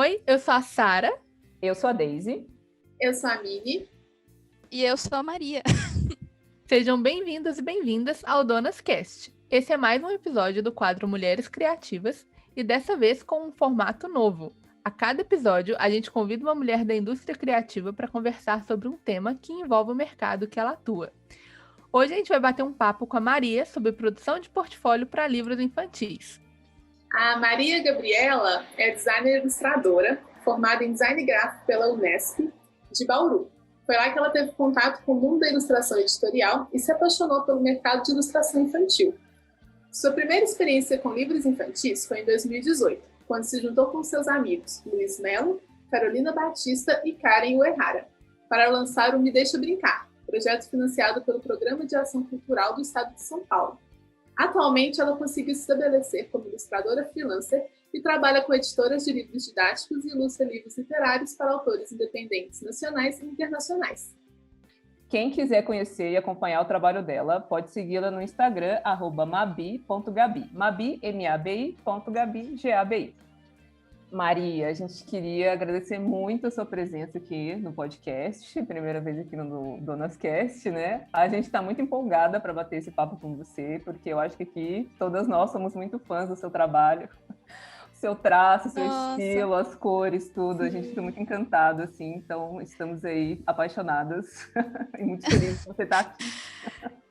Oi, eu sou a Sara. Eu sou a Daisy. Eu sou a Mini. E eu sou a Maria. Sejam bem-vindos e bem-vindas ao Donas Cast. Esse é mais um episódio do quadro Mulheres Criativas e dessa vez com um formato novo. A cada episódio, a gente convida uma mulher da indústria criativa para conversar sobre um tema que envolve o mercado que ela atua. Hoje a gente vai bater um papo com a Maria sobre produção de portfólio para livros infantis. A Maria Gabriela é designer e ilustradora, formada em design gráfico pela Unesp de Bauru. Foi lá que ela teve contato com o mundo da ilustração editorial e se apaixonou pelo mercado de ilustração infantil. Sua primeira experiência com livros infantis foi em 2018, quando se juntou com seus amigos Luiz Melo, Carolina Batista e Karen Uehara, para lançar o Me Deixa Brincar, projeto financiado pelo Programa de Ação Cultural do Estado de São Paulo. Atualmente, ela conseguiu se estabelecer como ilustradora freelancer e trabalha com editoras de livros didáticos e ilustra livros literários para autores independentes nacionais e internacionais. Quem quiser conhecer e acompanhar o trabalho dela, pode segui-la no Instagram, @mabi.gabi. Mabi, M-A-B-I.gabi, G-A-B-I. Maria, a gente queria agradecer muito a sua presença aqui no podcast, primeira vez aqui no Donascast, né? A gente está muito empolgada para bater esse papo com você, porque eu acho que aqui todas nós somos muito fãs do seu trabalho, seu traço, seu estilo, as cores, tudo. A gente está muito encantado, assim, então estamos aí apaixonadas e muito felizes de você estar aqui.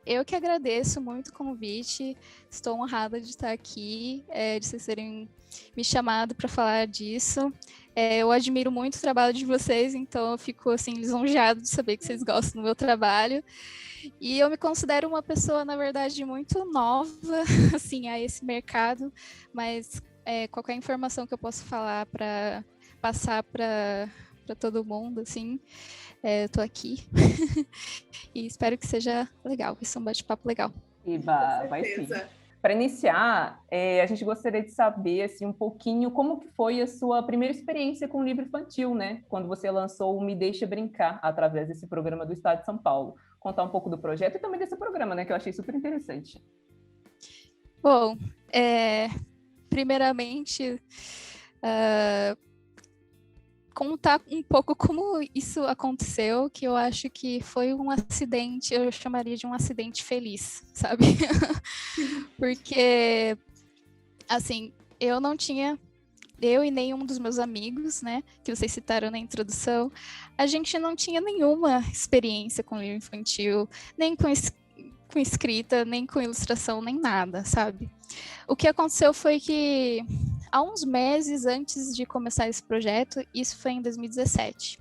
Eu que agradeço muito o convite, estou honrada de estar aqui, de vocês terem me chamado para falar disso. Eu admiro muito o trabalho de vocês, então eu fico assim, lisonjeada de saber que vocês gostam do meu trabalho. E eu me considero uma pessoa, na verdade, muito nova assim, a esse mercado, mas qualquer informação que eu possa falar para passar para todo mundo, assim, tô aqui e espero que seja legal, que seja um bate-papo legal. Iba, vai sim. Para iniciar, a gente gostaria de saber assim, um pouquinho como que foi a sua primeira experiência com o livro infantil, né? Quando você lançou o Me Deixa Brincar, através desse programa do Estado de São Paulo. Contar um pouco do projeto e também desse programa, né? Que eu achei super interessante. Bom, primeiramente, contar um pouco como isso aconteceu, que eu acho que foi um acidente, eu chamaria de um acidente feliz, sabe? Porque, assim, eu e nenhum dos meus amigos, né, que vocês citaram na introdução, a gente não tinha nenhuma experiência com livro infantil, nem com escrita, nem com ilustração, nem nada, sabe? O que aconteceu foi que há uns meses antes de começar esse projeto, isso foi em 2017,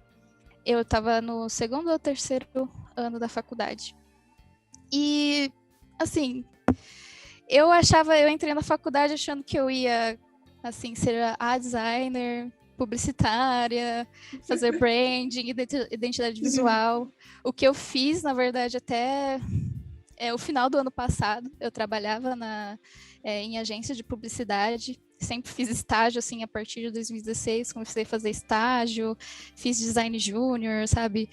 eu estava no segundo ou terceiro ano da faculdade. E, assim, eu entrei na faculdade achando que eu ia, assim, ser a designer, publicitária, fazer branding, identidade visual. O que eu fiz, na verdade, até o final do ano passado, eu trabalhava em agência de publicidade, sempre fiz estágio, assim, a partir de 2016, comecei a fazer estágio, fiz design júnior, sabe?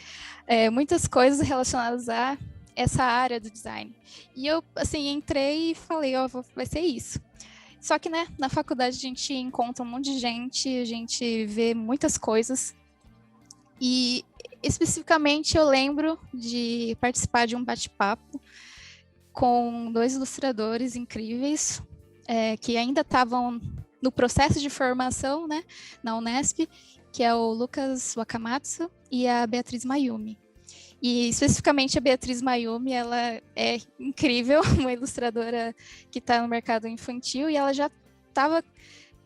Muitas coisas relacionadas a essa área do design. E eu, assim, entrei e falei, vai ser isso. Só que, né, na faculdade a gente encontra um monte de gente, a gente vê muitas coisas. E, especificamente, eu lembro de participar de um bate-papo com 2 ilustradores incríveis, que ainda estavam no processo de formação, né, na Unesp, que é o Lucas Wakamatsu e a Beatriz Mayumi. E especificamente a Beatriz Mayumi, ela é incrível, uma ilustradora que está no mercado infantil e ela já estava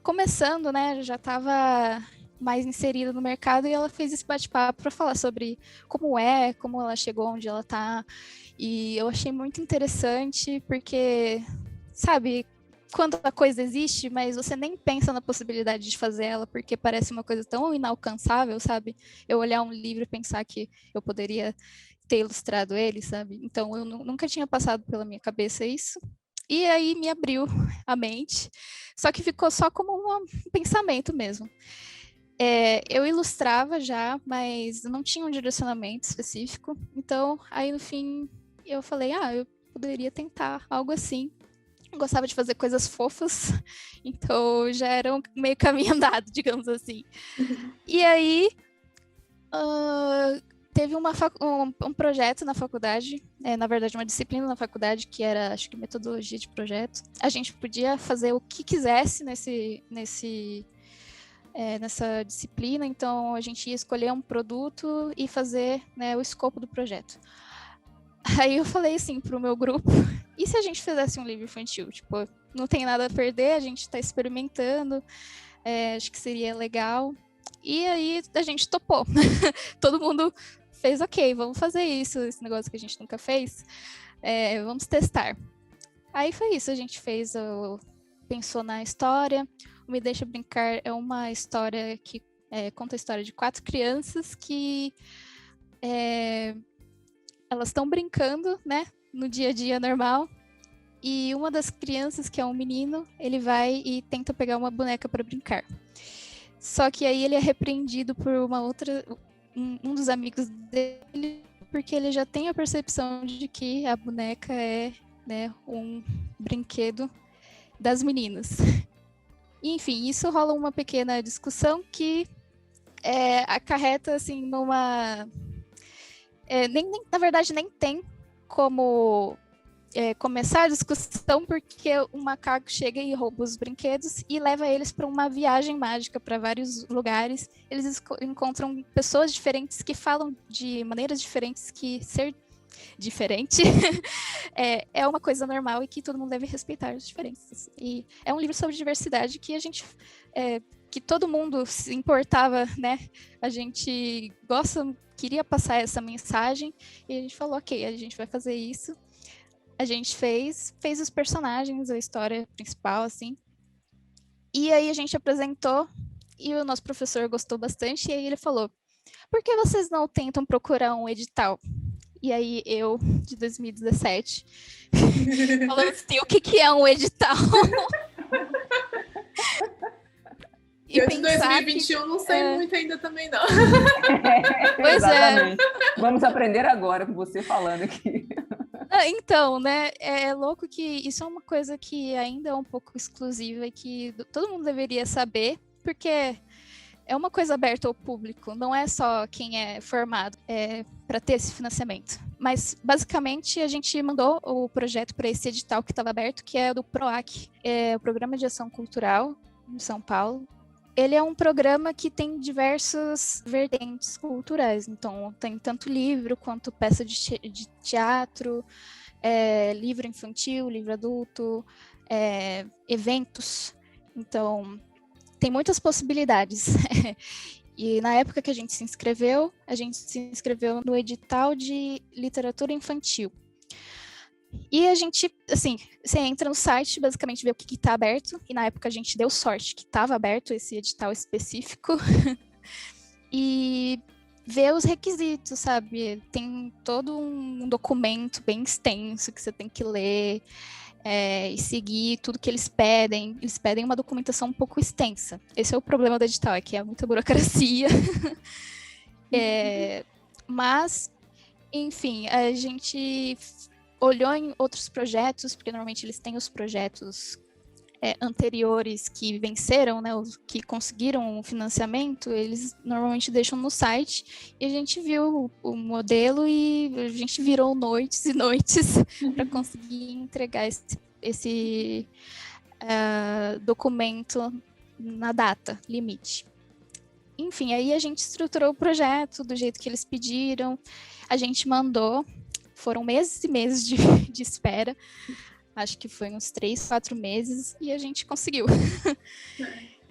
começando, né, já estava mais inserida no mercado e ela fez esse bate-papo para falar sobre como ela chegou onde ela está. E eu achei muito interessante porque, sabe, quando a coisa existe, mas você nem pensa na possibilidade de fazer ela, porque parece uma coisa tão inalcançável, sabe? Eu olhar um livro e pensar que eu poderia ter ilustrado ele, sabe? Então, eu nunca tinha passado pela minha cabeça isso. E aí me abriu a mente, só que ficou só como um pensamento mesmo. Eu ilustrava já, mas não tinha um direcionamento específico. Então, aí no fim, eu falei, eu poderia tentar algo assim. gostava de fazer coisas fofas, então já era meio caminho andado, digamos assim. E aí, teve um projeto na faculdade, na verdade uma disciplina na faculdade, que era, acho que metodologia de projeto. A gente podia fazer o que quisesse nessa disciplina, então a gente ia escolher um produto e fazer, né, o escopo do projeto. Aí eu falei assim pro meu grupo, e se a gente fizesse um livro infantil? Tipo, não tem nada a perder, a gente tá experimentando, acho que seria legal. E aí a gente topou. Todo mundo fez, ok, vamos fazer isso, esse negócio que a gente nunca fez, vamos testar. Aí foi isso, a gente pensou na história. O Me Deixa Brincar é uma história que conta a história de 4 crianças que elas estão brincando, né, no dia a dia normal, e uma das crianças, que é um menino, ele vai e tenta pegar uma boneca para brincar. Só que aí ele é repreendido por um dos amigos dele, porque ele já tem a percepção de que a boneca é, né, um brinquedo das meninas. Enfim, isso rola uma pequena discussão que acarreta, assim, numa... na verdade, nem tem como começar a discussão, porque o macaco chega e rouba os brinquedos e leva eles para uma viagem mágica para vários lugares. Eles encontram pessoas diferentes que falam de maneiras diferentes, que ser diferente é uma coisa normal e que todo mundo deve respeitar as diferenças. E é um livro sobre diversidade que que todo mundo se importava, né? A gente queria passar essa mensagem, e a gente falou, ok, a gente vai fazer isso. A gente fez os personagens, a história principal, assim. E aí a gente apresentou, e o nosso professor gostou bastante, e aí ele falou, por que vocês não tentam procurar um edital? E aí eu, de 2017, falando assim, o que é um edital? Eu de 2021 não sei muito ainda também, não. Pois exatamente. Vamos aprender agora com você falando aqui. Então, né, é louco que isso é uma coisa que ainda é um pouco exclusiva e que todo mundo deveria saber, porque é uma coisa aberta ao público, não é só quem é formado para ter esse financiamento. Mas, basicamente, a gente mandou o projeto para esse edital que estava aberto, que é do PROAC, o Programa de Ação Cultural de São Paulo. Ele é um programa que tem diversas vertentes culturais, então tem tanto livro quanto peça de teatro, livro infantil, livro adulto, eventos, então tem muitas possibilidades. E na época que a gente se inscreveu no edital de literatura infantil. E a gente, assim, você entra no site, basicamente vê o que está aberto, e na época a gente deu sorte que estava aberto esse edital específico, e vê os requisitos, sabe? Tem todo um documento bem extenso que você tem que ler e seguir tudo que eles pedem. Eles pedem uma documentação um pouco extensa. Esse é o problema do edital, é que é muita burocracia. Mas, enfim, a gente olhou em outros projetos, porque normalmente eles têm os projetos anteriores que venceram, né, os que conseguiram o financiamento, eles normalmente deixam no site, e a gente viu o modelo e a gente virou noites e noites para conseguir entregar esse documento na data limite. Enfim, aí a gente estruturou o projeto do jeito que eles pediram, a gente mandou. Foram meses e meses de espera, acho que foi uns 3, 4 meses, e a gente conseguiu.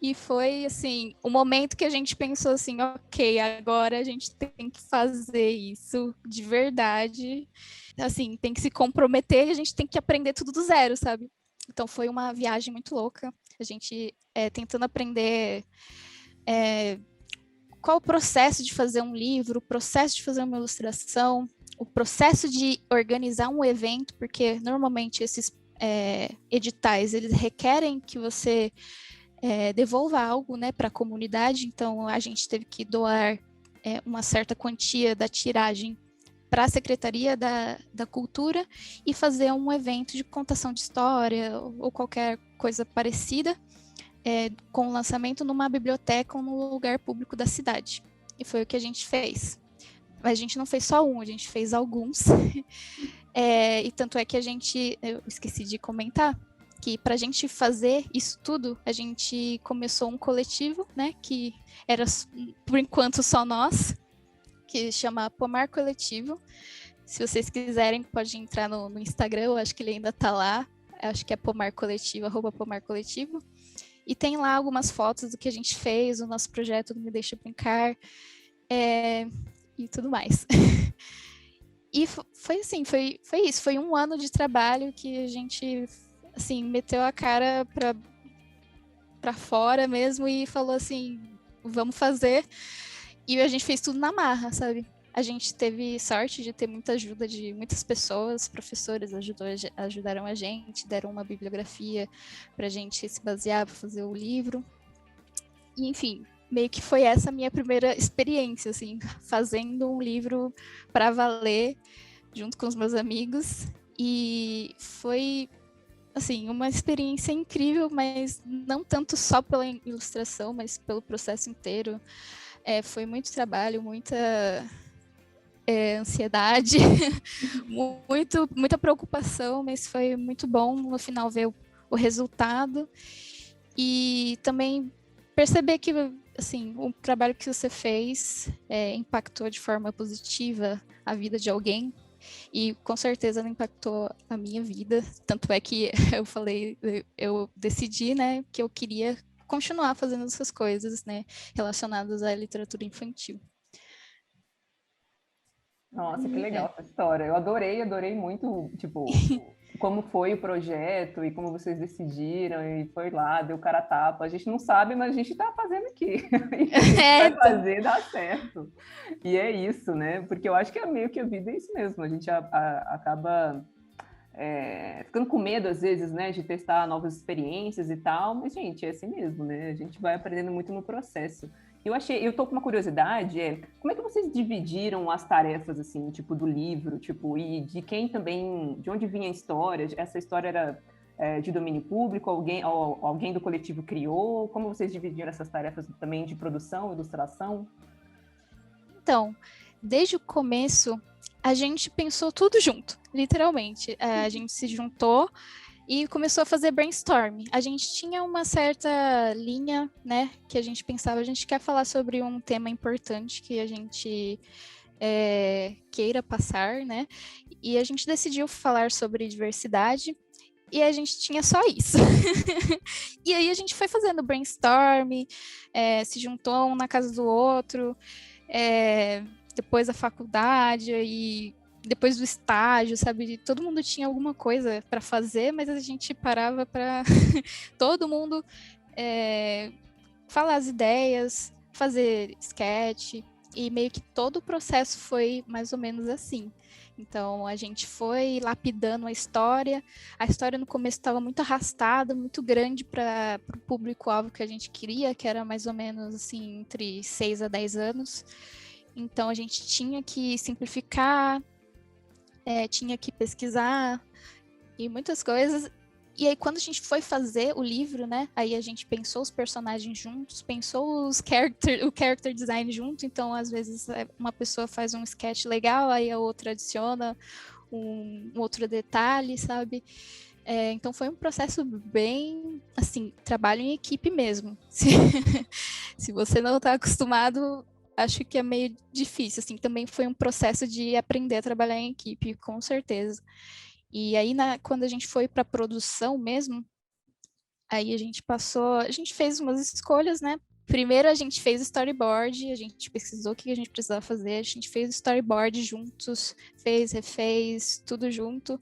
E foi, assim, o momento que a gente pensou assim, ok, agora a gente tem que fazer isso de verdade, assim, tem que se comprometer e a gente tem que aprender tudo do zero, sabe? Então foi uma viagem muito louca, a gente tentando aprender qual o processo de fazer um livro, o processo de fazer uma ilustração, o processo de organizar um evento, porque normalmente esses editais, eles requerem que você devolva algo, né, para a comunidade, então a gente teve que doar uma certa quantia da tiragem para a Secretaria da Cultura e fazer um evento de contação de história ou qualquer coisa parecida, com lançamento numa biblioteca ou no lugar público da cidade. E foi o que a gente fez. Mas a gente não fez só um, a gente fez alguns. E tanto é que eu esqueci de comentar, que para a gente fazer isso tudo, a gente começou um coletivo, né, que era, por enquanto, só nós, que chama Pomar Coletivo. Se vocês quiserem, pode entrar no Instagram, eu acho que ele ainda está lá, acho que é Pomar Coletivo, @Pomar Coletivo. E tem lá algumas fotos do que a gente fez, o nosso projeto do Me Deixa Brincar, e tudo mais. E foi assim, foi isso, foi um ano de trabalho que a gente, assim, meteu a cara pra fora mesmo e falou assim, vamos fazer. E a gente fez tudo na marra, sabe? A gente teve sorte de ter muita ajuda de muitas pessoas, professores ajudaram a gente, deram uma bibliografia pra gente se basear, pra fazer o livro. E, enfim, meio que foi essa a minha primeira experiência, assim, fazendo um livro para valer, junto com os meus amigos. E foi, assim, uma experiência incrível, mas não tanto só pela ilustração, mas pelo processo inteiro. Foi muito trabalho, muita ansiedade, muita preocupação, mas foi muito bom no final ver o resultado. E também perceber que, assim, o trabalho que você fez impactou de forma positiva a vida de alguém, e com certeza não impactou a minha vida, tanto é que eu decidi, né, que eu queria continuar fazendo essas coisas, né, relacionadas à literatura infantil. Nossa, que legal essa história. Eu adorei muito, tipo, como foi o projeto e como vocês decidiram e foi lá, deu cara a tapa. A gente não sabe, mas a gente está fazendo aqui. E a gente vai fazer dar certo. E é isso, né? Porque eu acho que meio que a vida é isso mesmo. A gente acaba ficando com medo, às vezes, né, de testar novas experiências e tal. Mas, gente, é assim mesmo, né? A gente vai aprendendo muito no processo. Eu tô com uma curiosidade, como é que vocês dividiram as tarefas, assim, tipo, do livro, tipo, e de quem também, de onde vinha a história? Essa história era de domínio público, alguém do coletivo criou? Como vocês dividiram essas tarefas também de produção, ilustração? Então, desde o começo, a gente pensou tudo junto, literalmente. A gente se juntou e começou a fazer brainstorm. A gente tinha uma certa linha, né, que a gente pensava, a gente quer falar sobre um tema importante que a gente queira passar, né, e a gente decidiu falar sobre diversidade, e a gente tinha só isso. E aí a gente foi fazendo brainstorm, se juntou um na casa do outro, depois da faculdade e depois do estágio, sabe? Todo mundo tinha alguma coisa para fazer, mas a gente parava para todo mundo falar as ideias, fazer sketch, e meio que todo o processo foi mais ou menos assim. Então, a gente foi lapidando a história no começo estava muito arrastada, muito grande para o público-alvo que a gente queria, que era mais ou menos assim, entre 6 a 10 anos. Então, a gente tinha que simplificar, tinha que pesquisar e muitas coisas. E aí, quando a gente foi fazer o livro, né? Aí a gente pensou os personagens juntos, pensou o character design junto. Então, às vezes, uma pessoa faz um sketch legal, aí a outra adiciona um outro detalhe, sabe? Então, foi um processo bem, assim, trabalho em equipe mesmo. Se você não está acostumado, acho que é meio difícil, assim, também foi um processo de aprender a trabalhar em equipe, com certeza. E aí, quando a gente foi para a produção mesmo, aí a gente fez umas escolhas, né? Primeiro a gente fez storyboard, a gente pesquisou o que a gente precisava fazer, a gente fez storyboard juntos, refez, tudo junto.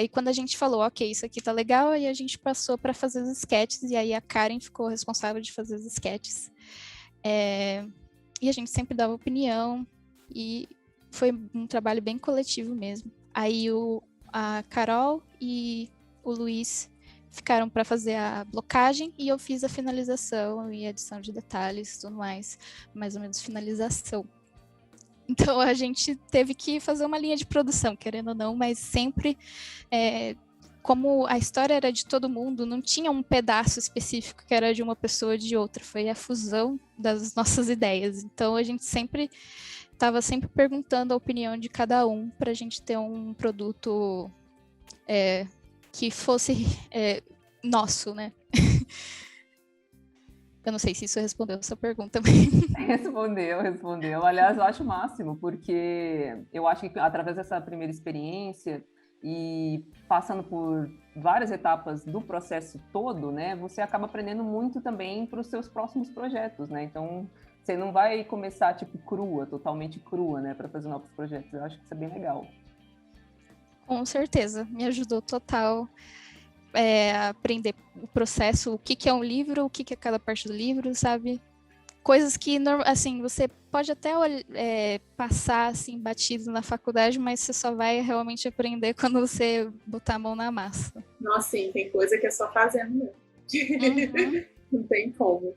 E quando a gente falou, ok, isso aqui tá legal, aí a gente passou para fazer os sketches, e aí a Karen ficou responsável de fazer os sketches. E a gente sempre dava opinião, e foi um trabalho bem coletivo mesmo. Aí a Carol e o Luiz ficaram para fazer a blocagem, e eu fiz a finalização e edição de detalhes, tudo mais ou menos finalização. Então a gente teve que fazer uma linha de produção, querendo ou não, mas sempre, como a história era de todo mundo, não tinha um pedaço específico que era de uma pessoa ou de outra, foi a fusão das nossas ideias. Então a gente sempre estava sempre perguntando a opinião de cada um para a gente ter um produto que fosse nosso, né? Eu não sei se isso respondeu a sua pergunta. Respondeu. Aliás, eu acho o máximo, porque eu acho que através dessa primeira experiência e passando por várias etapas do processo todo, né, você acaba aprendendo muito também para os seus próximos projetos, né? Então, você não vai começar, tipo, totalmente crua, né, para fazer novos projetos. Eu acho que isso é bem legal. Com certeza, me ajudou total. Aprender o processo, o que é um livro, o que é cada parte do livro, sabe? Coisas que, assim, você pode até passar, assim, batido na faculdade, mas você só vai realmente aprender quando você botar a mão na massa. Nossa, sim, tem coisa que é só fazendo mesmo. Uhum. Não tem como.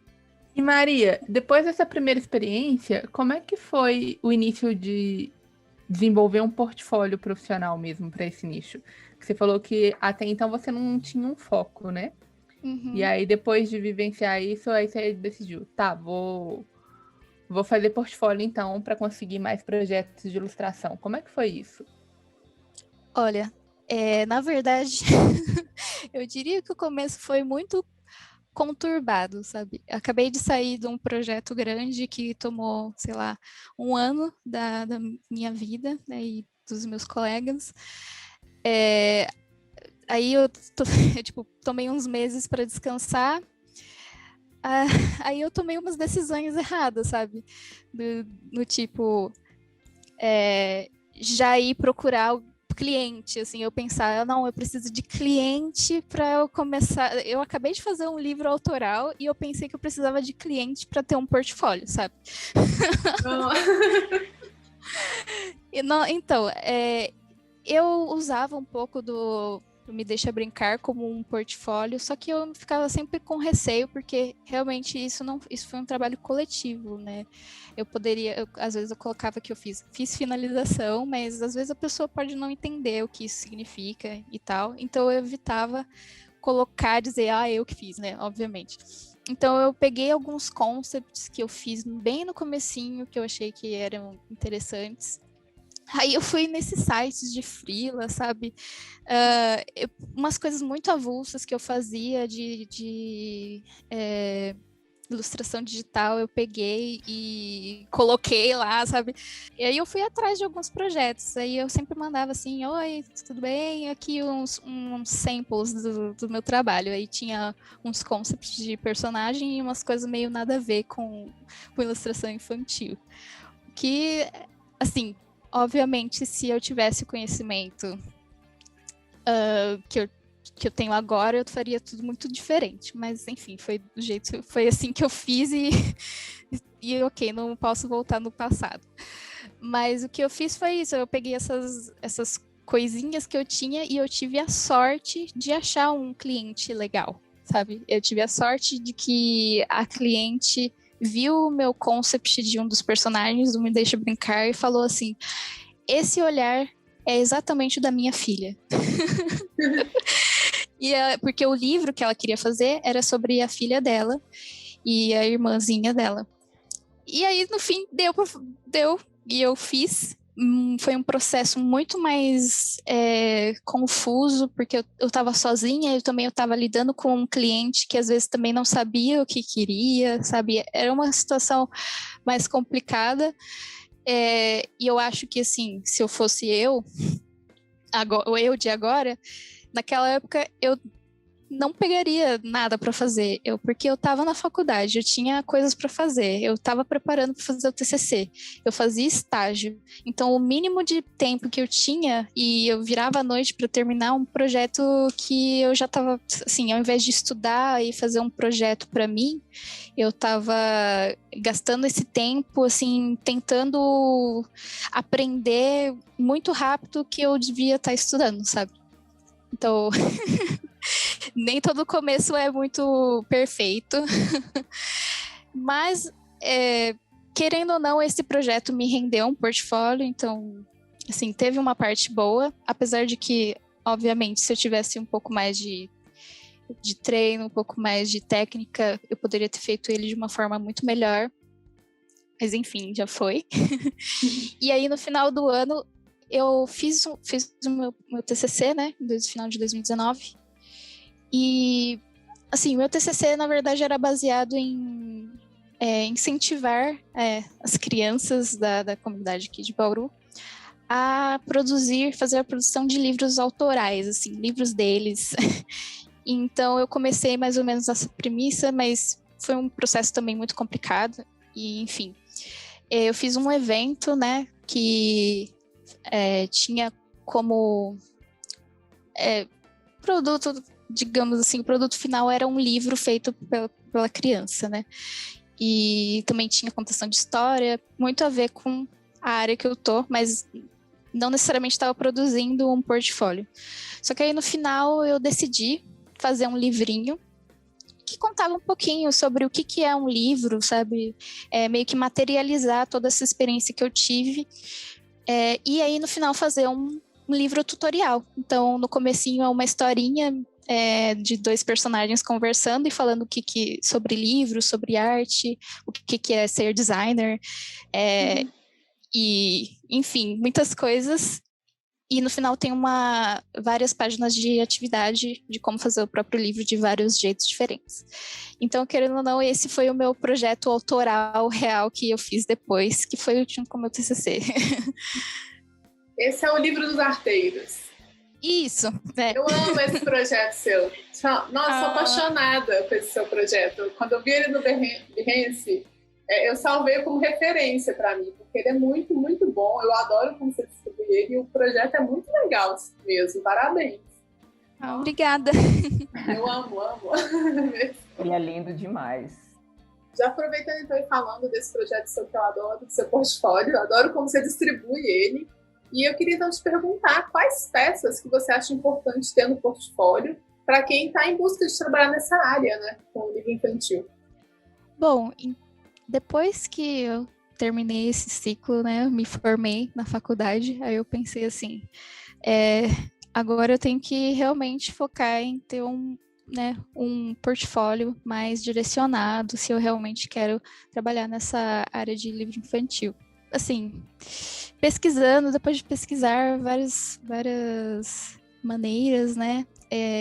E Maria, depois dessa primeira experiência, como é que foi o início de desenvolver um portfólio profissional mesmo para esse nicho? Você falou que até então você não tinha um foco, né? Uhum. E aí, depois de vivenciar isso, aí você decidiu, tá, vou fazer portfólio então para conseguir mais projetos de ilustração. Como é que foi isso? Olha, na verdade, eu diria que o começo foi muito conturbado, sabe? Acabei de sair de um projeto grande que tomou, sei lá, 1 ano da minha vida, né, e dos meus colegas. Aí eu tipo, tomei uns meses para descansar. Aí eu tomei umas decisões erradas, sabe? Do tipo, já ir procurar cliente, assim, eu pensar, não, eu preciso de cliente para eu começar. Eu acabei de fazer um livro autoral e eu pensei que eu precisava de cliente para ter um portfólio, sabe? Então, eu usava um pouco do Me Deixa Brincar como um portfólio, só que eu ficava sempre com receio, porque realmente isso foi um trabalho coletivo, né? Às vezes eu colocava que eu fiz finalização, mas às vezes a pessoa pode não entender o que isso significa e tal, então eu evitava dizer, eu que fiz, né? Obviamente. Então eu peguei alguns concepts que eu fiz bem no comecinho, que eu achei que eram interessantes. Aí eu fui nesses sites de freela, sabe? Umas coisas muito avulsas que eu fazia de ilustração digital, eu peguei e coloquei lá, sabe? E aí eu fui atrás de alguns projetos. Aí eu sempre mandava assim, oi, tudo bem? Aqui uns samples do meu trabalho. Aí tinha uns concepts de personagem e umas coisas meio nada a ver com ilustração infantil. Que, assim, obviamente, se eu tivesse o conhecimento que eu tenho agora, eu faria tudo muito diferente. Mas, enfim, foi assim que eu fiz e ok, não posso voltar no passado. Mas o que eu fiz foi isso, eu peguei essas coisinhas que eu tinha e eu tive a sorte de achar um cliente legal, sabe? Eu tive a sorte de que a cliente viu o meu concept de um dos personagens do Me Deixa Brincar e falou assim, esse olhar é exatamente o da minha filha. Porque o livro que ela queria fazer era sobre a filha dela e a irmãzinha dela. E aí, no fim, deu e eu fiz. Foi um processo muito mais confuso, porque eu estava sozinha, eu estava lidando com um cliente que às vezes também não sabia o que queria, sabe? Era uma situação mais complicada. E eu acho que, assim, se eu fosse eu de agora, naquela época eu não pegaria nada para fazer, porque eu estava na faculdade, eu tinha coisas para fazer, eu estava preparando para fazer o TCC, eu fazia estágio, então o mínimo de tempo que eu tinha, e eu virava à noite para terminar um projeto que eu já estava, assim, ao invés de estudar e fazer um projeto para mim, eu estava gastando esse tempo, assim, tentando aprender muito rápido o que eu devia estar estudando, sabe? Então, nem todo começo é muito perfeito, mas querendo ou não, esse projeto me rendeu um portfólio, então, assim, teve uma parte boa, apesar de que, obviamente, se eu tivesse um pouco mais de treino, um pouco mais de técnica, eu poderia ter feito ele de uma forma muito melhor. Mas enfim, já foi. E aí, no final do ano, eu fiz o meu TCC, né? No final de 2019. E, assim, o meu TCC, na verdade, era baseado em incentivar as crianças da comunidade aqui de Bauru a fazer a produção de livros autorais, assim, livros deles. Então, eu comecei mais ou menos essa premissa, mas foi um processo também muito complicado. E, enfim, eu fiz um evento, né, que tinha como produto, digamos assim, o produto final era um livro feito pela criança, né? E também tinha contação de história, muito a ver com a área que eu tô, mas não necessariamente estava produzindo um portfólio. Só que aí no final eu decidi fazer um livrinho que contava um pouquinho sobre o que é um livro, sabe? Meio que materializar toda essa experiência que eu tive. E aí, no final, fazer um livro tutorial. Então, no comecinho é uma historinha de 2 personagens conversando e falando sobre livros, sobre arte, o que é ser designer. E, enfim, muitas coisas. E no final tem várias páginas de atividade de como fazer o próprio livro de vários jeitos diferentes. Então, querendo ou não, esse foi o meu projeto autoral real que eu fiz depois, que foi junto com o meu TCC. Esse é o livro dos arteiros. Isso. Eu amo esse projeto seu. Nossa, sou apaixonada por esse seu projeto. Quando eu vi ele no Behance, eu salvei como referência para mim, porque ele é muito, muito bom. Eu adoro como você distribui ele e o projeto é muito legal mesmo. Parabéns. Obrigada. Eu amo. Ele é lindo demais. Já aproveitando então e falando desse projeto seu que eu adoro, do seu portfólio, eu adoro como você distribui ele. E eu queria então te perguntar quais peças que você acha importante ter no portfólio para quem está em busca de trabalhar nessa área, né, com o livro infantil. Bom, depois que eu terminei esse ciclo, né, me formei na faculdade, aí eu pensei assim, agora eu tenho que realmente focar em ter um portfólio mais direcionado, se eu realmente quero trabalhar nessa área de livro infantil. Assim, pesquisando, depois de pesquisar várias maneiras, né,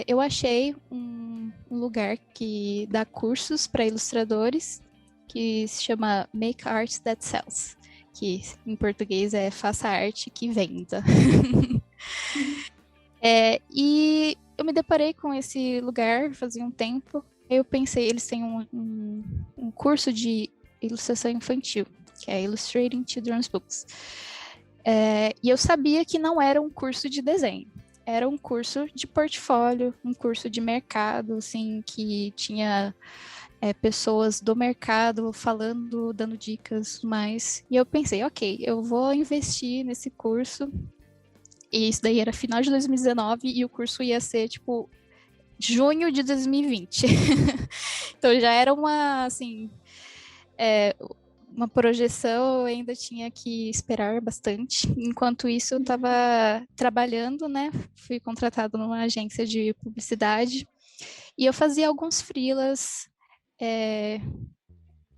eu achei um lugar que dá cursos para ilustradores, que se chama Make Art That Sells, que em português é Faça Arte que Venda. E eu me deparei com esse lugar fazia um tempo. Eu pensei, eles têm um curso de ilustração infantil, que é Illustrating Children's Books. E eu sabia que não era um curso de desenho. Era um curso de portfólio, um curso de mercado, assim, que tinha pessoas do mercado falando, dando dicas, mais. E eu pensei, ok, eu vou investir nesse curso. E isso daí era final de 2019 e o curso ia ser, tipo, junho de 2020. Então já era uma projeção, eu ainda tinha que esperar bastante. Enquanto isso, eu estava trabalhando, né? Fui contratada numa agência de publicidade e eu fazia alguns freelas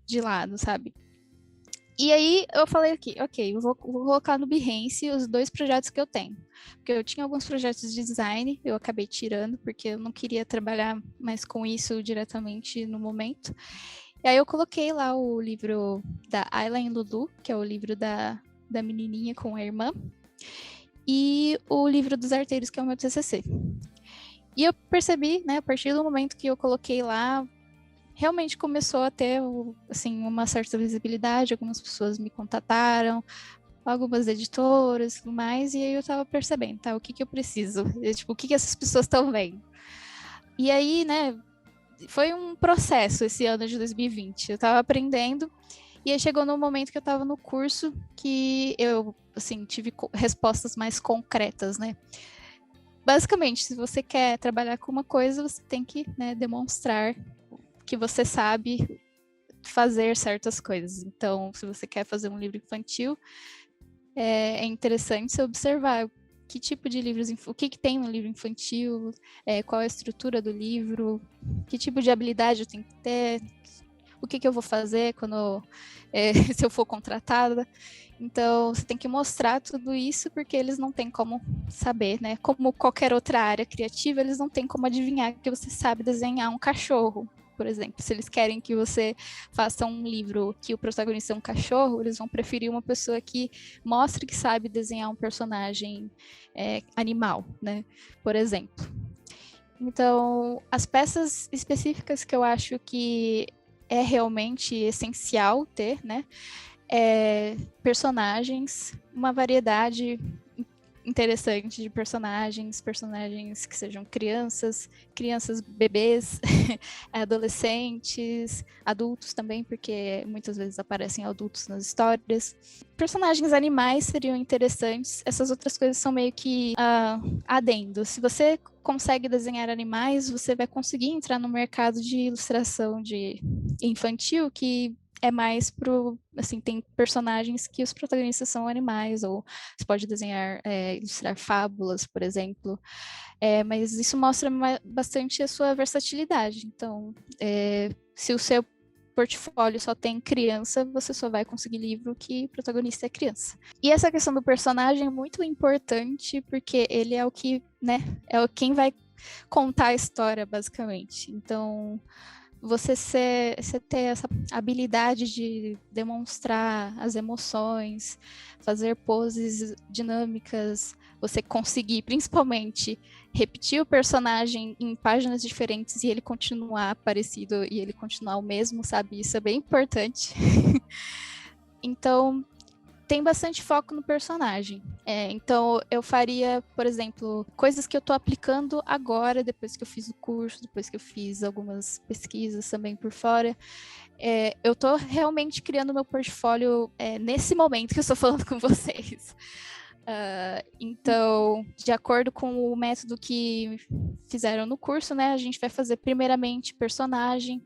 de lado, sabe? E aí eu falei aqui, ok, eu vou colocar no Behance os 2 projetos que eu tenho. Porque eu tinha alguns projetos de design, eu acabei tirando, porque eu não queria trabalhar mais com isso diretamente no momento. E aí eu coloquei lá o livro da Ayla e Lulu, que é o livro da menininha com a irmã, e o livro dos arteiros, que é o meu TCC. E eu percebi, né, a partir do momento que eu coloquei lá, realmente começou a ter, assim, uma certa visibilidade, algumas pessoas me contataram, algumas editoras e tudo mais, e aí eu tava percebendo, tá, o que eu preciso? Tipo, o que essas pessoas estão vendo? E aí, né, foi um processo esse ano de 2020, eu tava aprendendo, e aí chegou no momento que eu tava no curso que eu, assim, tive respostas mais concretas, né? Basicamente, se você quer trabalhar com uma coisa, você tem que, né, demonstrar que você sabe fazer certas coisas. Então, se você quer fazer um livro infantil, é interessante você observar que tipo de livros, o que tem no livro infantil, qual é a estrutura do livro, que tipo de habilidade eu tenho que ter, o que eu vou fazer quando se eu for contratada. Então, você tem que mostrar tudo isso, porque eles não têm como saber, né? Como qualquer outra área criativa, eles não têm como adivinhar que você sabe desenhar um cachorro, por exemplo. Se eles querem que você faça um livro que o protagonista é um cachorro, eles vão preferir uma pessoa que mostre que sabe desenhar um personagem animal, né? Por exemplo. Então, as peças específicas que eu acho que é realmente essencial ter, né? Personagens, uma variedade interessante de personagens que sejam crianças bebês, adolescentes, adultos também, porque muitas vezes aparecem adultos nas histórias. Personagens animais seriam interessantes, essas outras coisas são meio que adendo. Se você consegue desenhar animais, você vai conseguir entrar no mercado de ilustração de infantil, que é mais assim, tem personagens que os protagonistas são animais, ou você pode desenhar, ilustrar fábulas, por exemplo, mas isso mostra bastante a sua versatilidade. Então, se o seu portfólio só tem criança, você só vai conseguir livro que o protagonista é criança. E essa questão do personagem é muito importante, porque ele é o que, né, quem vai contar a história, basicamente. Então, você ter essa habilidade de demonstrar as emoções, fazer poses dinâmicas, você conseguir, principalmente, repetir o personagem em páginas diferentes e ele continuar parecido e ele continuar o mesmo, sabe? Isso é bem importante. Então, tem bastante foco no personagem. Então, eu faria, por exemplo, coisas que eu estou aplicando agora, depois que eu fiz o curso, depois que eu fiz algumas pesquisas também por fora. Eu estou realmente criando meu portfólio nesse momento que eu estou falando com vocês. Então, de acordo com o método que fizeram no curso, né, a gente vai fazer primeiramente personagem,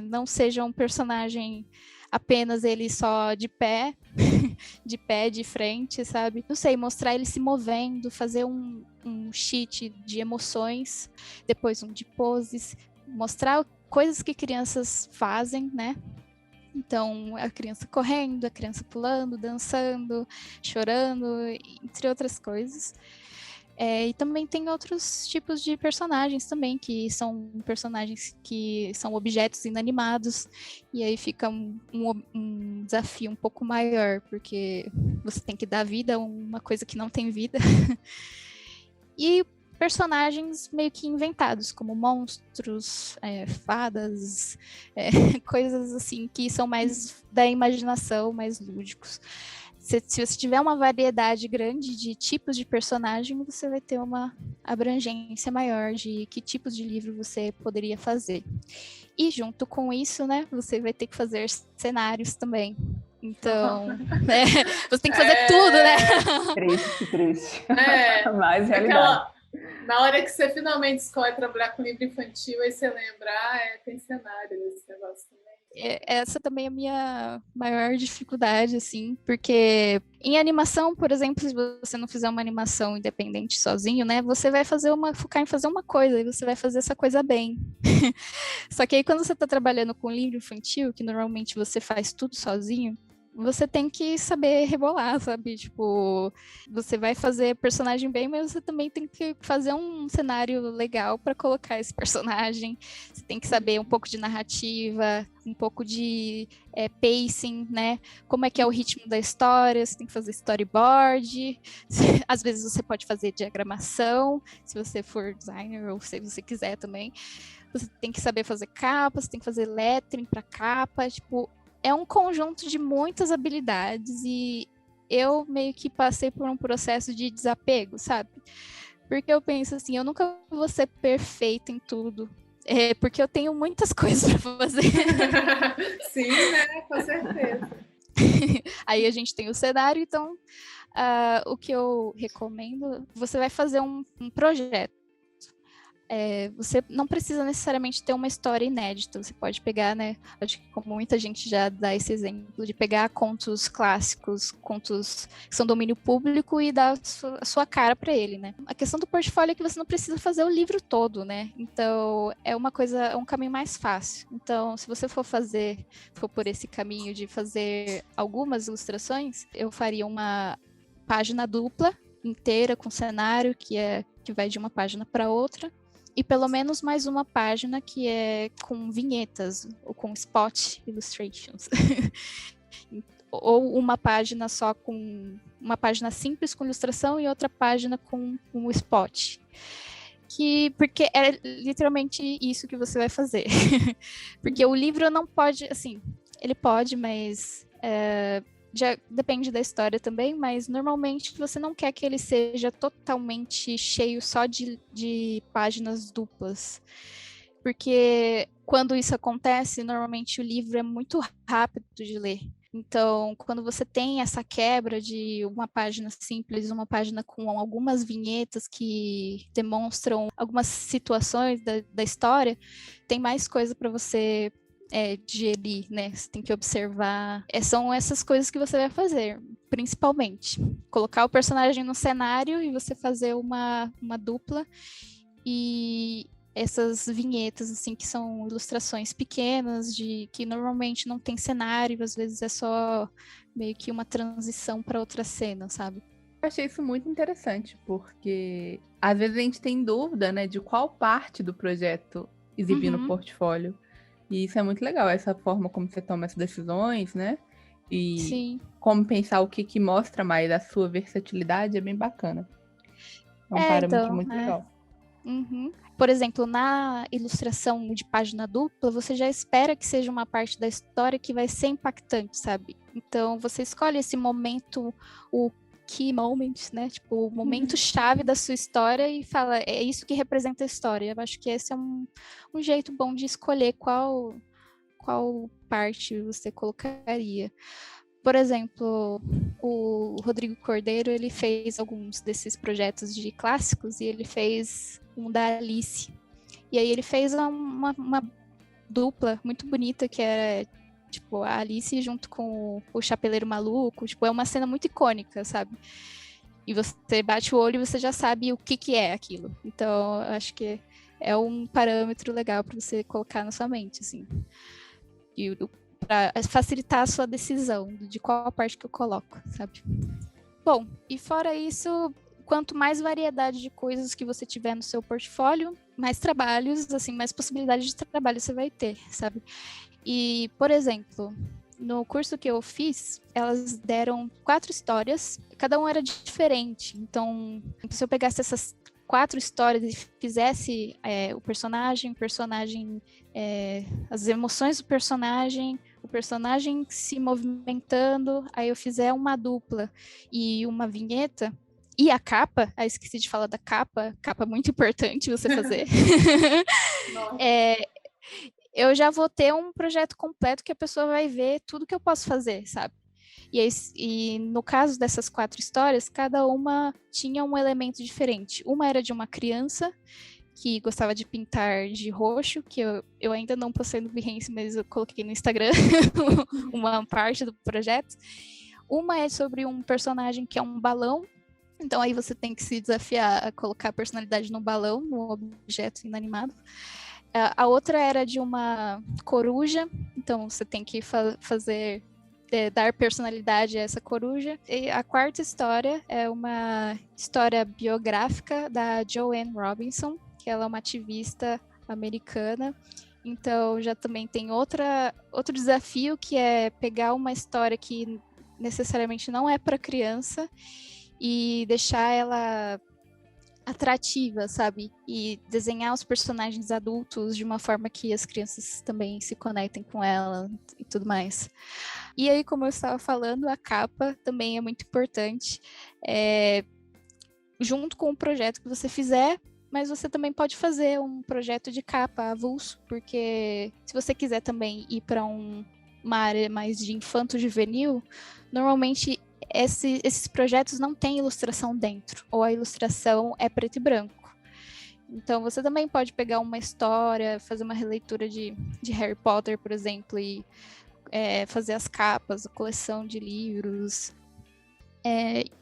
não seja um personagem apenas ele só de pé, de frente, sabe? Não sei, mostrar ele se movendo, fazer um sheet de emoções, depois um de poses, mostrar coisas que crianças fazem, né? Então, a criança correndo, a criança pulando, dançando, chorando, entre outras coisas. E também tem outros tipos de personagens também, que são personagens que são objetos inanimados, e aí fica um desafio um pouco maior, porque você tem que dar vida a uma coisa que não tem vida. E personagens meio que inventados, como monstros, fadas, coisas assim que são mais da imaginação, mais lúdicos. Se você tiver uma variedade grande de tipos de personagem, você vai ter uma abrangência maior de que tipos de livro você poderia fazer. E junto com isso, né, você vai ter que fazer cenários também. Então, você tem que fazer tudo, né? Triste. Mais realidade. Na hora que você finalmente escolhe trabalhar com livro infantil, aí você lembra, tem cenário nesse negócio também. Essa também é a minha maior dificuldade, assim, porque em animação, por exemplo, se você não fizer uma animação independente sozinho, né, você vai focar em fazer uma coisa, e você vai fazer essa coisa bem. Só que aí quando você está trabalhando com livro infantil, que normalmente você faz tudo sozinho, você tem que saber rebolar, sabe? Tipo, você vai fazer personagem bem, mas você também tem que fazer um cenário legal para colocar esse personagem. Você tem que saber um pouco de narrativa, um pouco de pacing, né? Como é que é o ritmo da história, você tem que fazer storyboard. Às vezes você pode fazer diagramação, se você for designer ou se você quiser também. Você tem que saber fazer capa, você tem que fazer lettering para capa, tipo... É um conjunto de muitas habilidades e eu meio que passei por um processo de desapego, sabe? Porque eu penso assim, eu nunca vou ser perfeita em tudo, porque eu tenho muitas coisas para fazer. Sim, né? Com certeza. Aí a gente tem o cenário, então o que eu recomendo, você vai fazer um projeto. você não precisa necessariamente ter uma história inédita. Você pode pegar, né? Acho que como muita gente já dá esse exemplo, de pegar contos clássicos, contos que são domínio público e dar a sua cara para ele, né? A questão do portfólio é que você não precisa fazer o livro todo, né? Então, é um caminho mais fácil. Então, se você for por esse caminho de fazer algumas ilustrações, eu faria uma página dupla inteira com cenário que vai de uma página para outra, e pelo menos mais uma página que é com vinhetas ou com spot illustrations. Ou uma página só com uma página simples com ilustração e outra página com um spot. Porque é literalmente isso que você vai fazer. Porque o livro não pode, assim, ele pode, mas já depende da história também, mas normalmente você não quer que ele seja totalmente cheio só de páginas duplas. Porque quando isso acontece, normalmente o livro é muito rápido de ler. Então, quando você tem essa quebra de uma página simples, uma página com algumas vinhetas que demonstram algumas situações da história, tem mais coisa para você digerir, né? Você tem que observar. São essas coisas que você vai fazer, principalmente. Colocar o personagem no cenário e você fazer uma dupla. E essas vinhetas, assim, que são ilustrações pequenas, que normalmente não tem cenário, às vezes é só meio que uma transição para outra cena, sabe? Eu achei isso muito interessante, porque às vezes a gente tem dúvida, né, de qual parte do projeto exibir no portfólio. E isso é muito legal, essa forma como você toma as decisões, né? E Sim. Como pensar o que mostra mais a sua versatilidade é bem bacana. É um parâmetro muito legal. Uhum. Por exemplo, na ilustração de página dupla, você já espera que seja uma parte da história que vai ser impactante, sabe? Então, você escolhe esse momento, o key moment, né? Tipo, o momento chave da sua história e fala, é isso que representa a história. Eu acho que esse é um jeito bom de escolher qual parte você colocaria. Por exemplo, o Rodrigo Cordeiro, ele fez alguns desses projetos de clássicos e ele fez um da Alice. E aí ele fez uma dupla muito bonita que era tipo, a Alice junto com o Chapeleiro Maluco, tipo, é uma cena muito icônica, sabe? E você bate o olho e você já sabe o que é aquilo. Então, eu acho que é um parâmetro legal para você colocar na sua mente, assim. E para facilitar a sua decisão de qual parte que eu coloco, sabe? Bom, e fora isso, quanto mais variedade de coisas que você tiver no seu portfólio, mais trabalhos, assim, mais possibilidades de trabalho você vai ter, sabe? E, por exemplo, no curso que eu fiz, elas deram 4 histórias, cada uma era diferente. Então, se eu pegasse essas 4 histórias e fizesse o personagem, as emoções do personagem, o personagem se movimentando, aí eu fizer uma dupla e uma vinheta, e a capa, esqueci de falar da capa muito importante você fazer. Eu já vou ter um projeto completo que a pessoa vai ver tudo que eu posso fazer, sabe? E no caso dessas 4 histórias, cada uma tinha um elemento diferente. Uma era de uma criança que gostava de pintar de roxo, que eu ainda não postei no Behance, mas eu coloquei no Instagram uma parte do projeto. Uma é sobre um personagem que é um balão, então aí você tem que se desafiar a colocar a personalidade no balão, no objeto inanimado. A outra era de uma coruja, então você tem que dar personalidade a essa coruja. E a quarta história é uma história biográfica da Joanne Robinson, que ela é uma ativista americana. Então já também tem outro desafio, que é pegar uma história que necessariamente não é para criança e deixar ela atrativa, sabe? E desenhar os personagens adultos de uma forma que as crianças também se conectem com ela e tudo mais. E aí, como eu estava falando, a capa também é muito importante. Junto com o projeto que você fizer, mas você também pode fazer um projeto de capa avulso, porque se você quiser também ir para uma área mais de infanto-juvenil, normalmente esses projetos não têm ilustração dentro, ou a ilustração é preto e branco. Então, você também pode pegar uma história, fazer uma releitura de Harry Potter, por exemplo, e fazer as capas, a coleção de livros.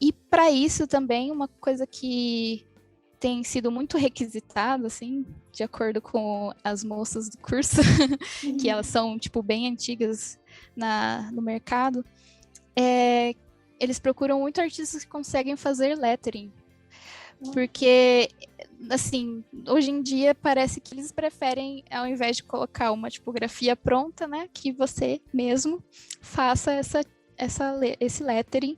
E para isso também, uma coisa que tem sido muito requisitada, assim, de acordo com as moças do curso, que elas são, tipo, bem antigas no mercado, eles procuram muito artistas que conseguem fazer lettering. Porque, assim, hoje em dia parece que eles preferem, ao invés de colocar uma tipografia pronta, né, que você mesmo faça esse lettering.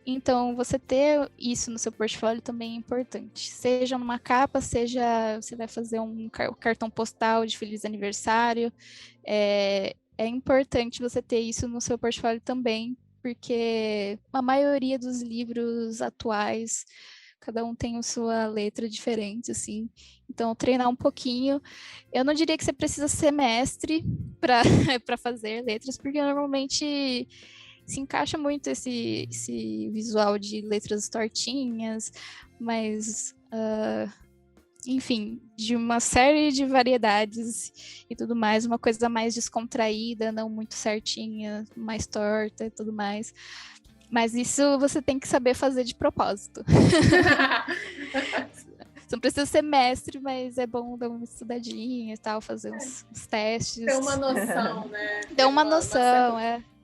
Então, você ter isso no seu portfólio também é importante. Seja numa capa, seja você vai fazer um cartão postal de feliz aniversário. É importante você ter isso no seu portfólio também, porque a maioria dos livros atuais, cada um tem a sua letra diferente, assim. Então, treinar um pouquinho. Eu não diria que você precisa ser mestre para fazer letras, porque normalmente se encaixa muito esse visual de letras tortinhas, mas, enfim, de uma série de variedades e tudo mais, uma coisa mais descontraída, não muito certinha, mais torta e tudo mais. Mas isso você tem que saber fazer de propósito. Você não precisa ser mestre, mas é bom dar uma estudadinha e tal, fazer uns testes. Ter uma noção, né? Ter uma noção,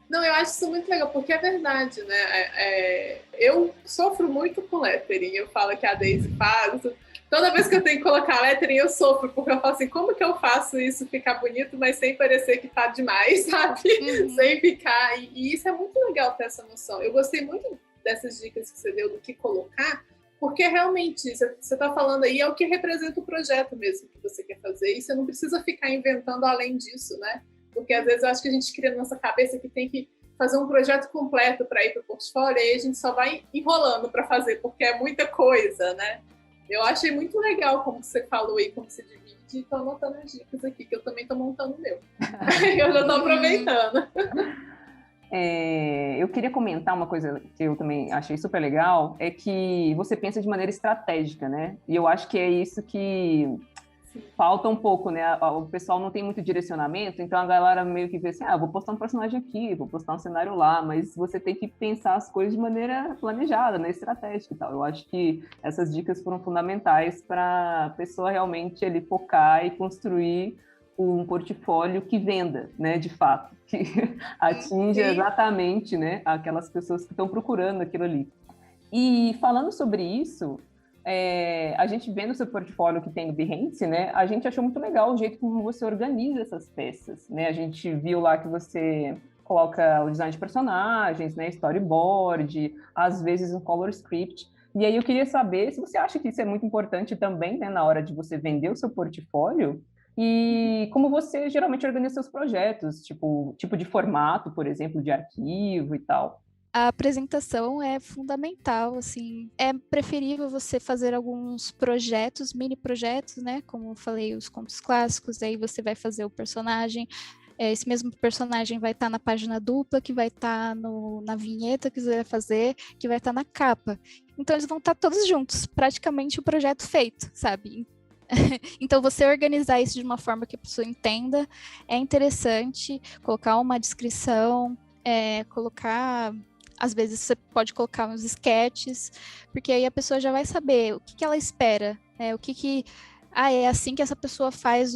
Não, eu acho isso muito legal, porque é verdade, né? Eu sofro muito com lettering. Eu falo que a Daisy faz. Toda vez que eu tenho que colocar lettering, eu sofro, porque eu falo assim, como que eu faço isso ficar bonito, mas sem parecer que tá demais, sabe? Sem ficar... E isso é muito legal ter essa noção. Eu gostei muito dessas dicas que você deu do que colocar, porque realmente, você tá falando aí, é o que representa o projeto mesmo que você quer fazer, e você não precisa ficar inventando além disso, né? Porque às vezes eu acho que a gente cria na nossa cabeça que tem que fazer um projeto completo para ir para o portfólio, e aí a gente só vai enrolando para fazer, porque é muita coisa, né? Eu achei muito legal como você falou aí, como você divide, e estou anotando as dicas aqui, que eu também estou montando o meu. Eu já estou aproveitando. Eu queria comentar uma coisa que eu também achei super legal, é que você pensa de maneira estratégica, né? E eu acho que é isso que falta um pouco, né? O pessoal não tem muito direcionamento, então a galera meio que vê assim, vou postar um personagem aqui, vou postar um cenário lá, mas você tem que pensar as coisas de maneira planejada, né? Estratégica e tal. Eu acho que essas dicas foram fundamentais para a pessoa realmente ele focar e construir um portfólio que venda, né? De fato, que atinja exatamente, né? Aquelas pessoas que estão procurando aquilo ali. E falando sobre isso, a gente vê no seu portfólio que tem no Behance, né? A gente achou muito legal o jeito como você organiza essas peças, né? A gente viu lá que você coloca o design de personagens, né? Storyboard, às vezes um color script. E aí eu queria saber se você acha que isso é muito importante também, né? Na hora de você vender o seu portfólio e como você geralmente organiza seus projetos, tipo de formato, por exemplo, de arquivo e tal. A apresentação é fundamental, assim, é preferível você fazer alguns projetos, mini projetos, né, como eu falei, os contos clássicos, aí você vai fazer o personagem, esse mesmo personagem vai estar na página dupla, que vai estar na vinheta que você vai fazer, que vai estar na capa, então eles vão estar todos juntos, praticamente o projeto feito, sabe? Então você organizar isso de uma forma que a pessoa entenda, é interessante, colocar uma descrição, colocar... Às vezes você pode colocar uns sketches, porque aí a pessoa já vai saber o que ela espera, né? É assim que essa pessoa faz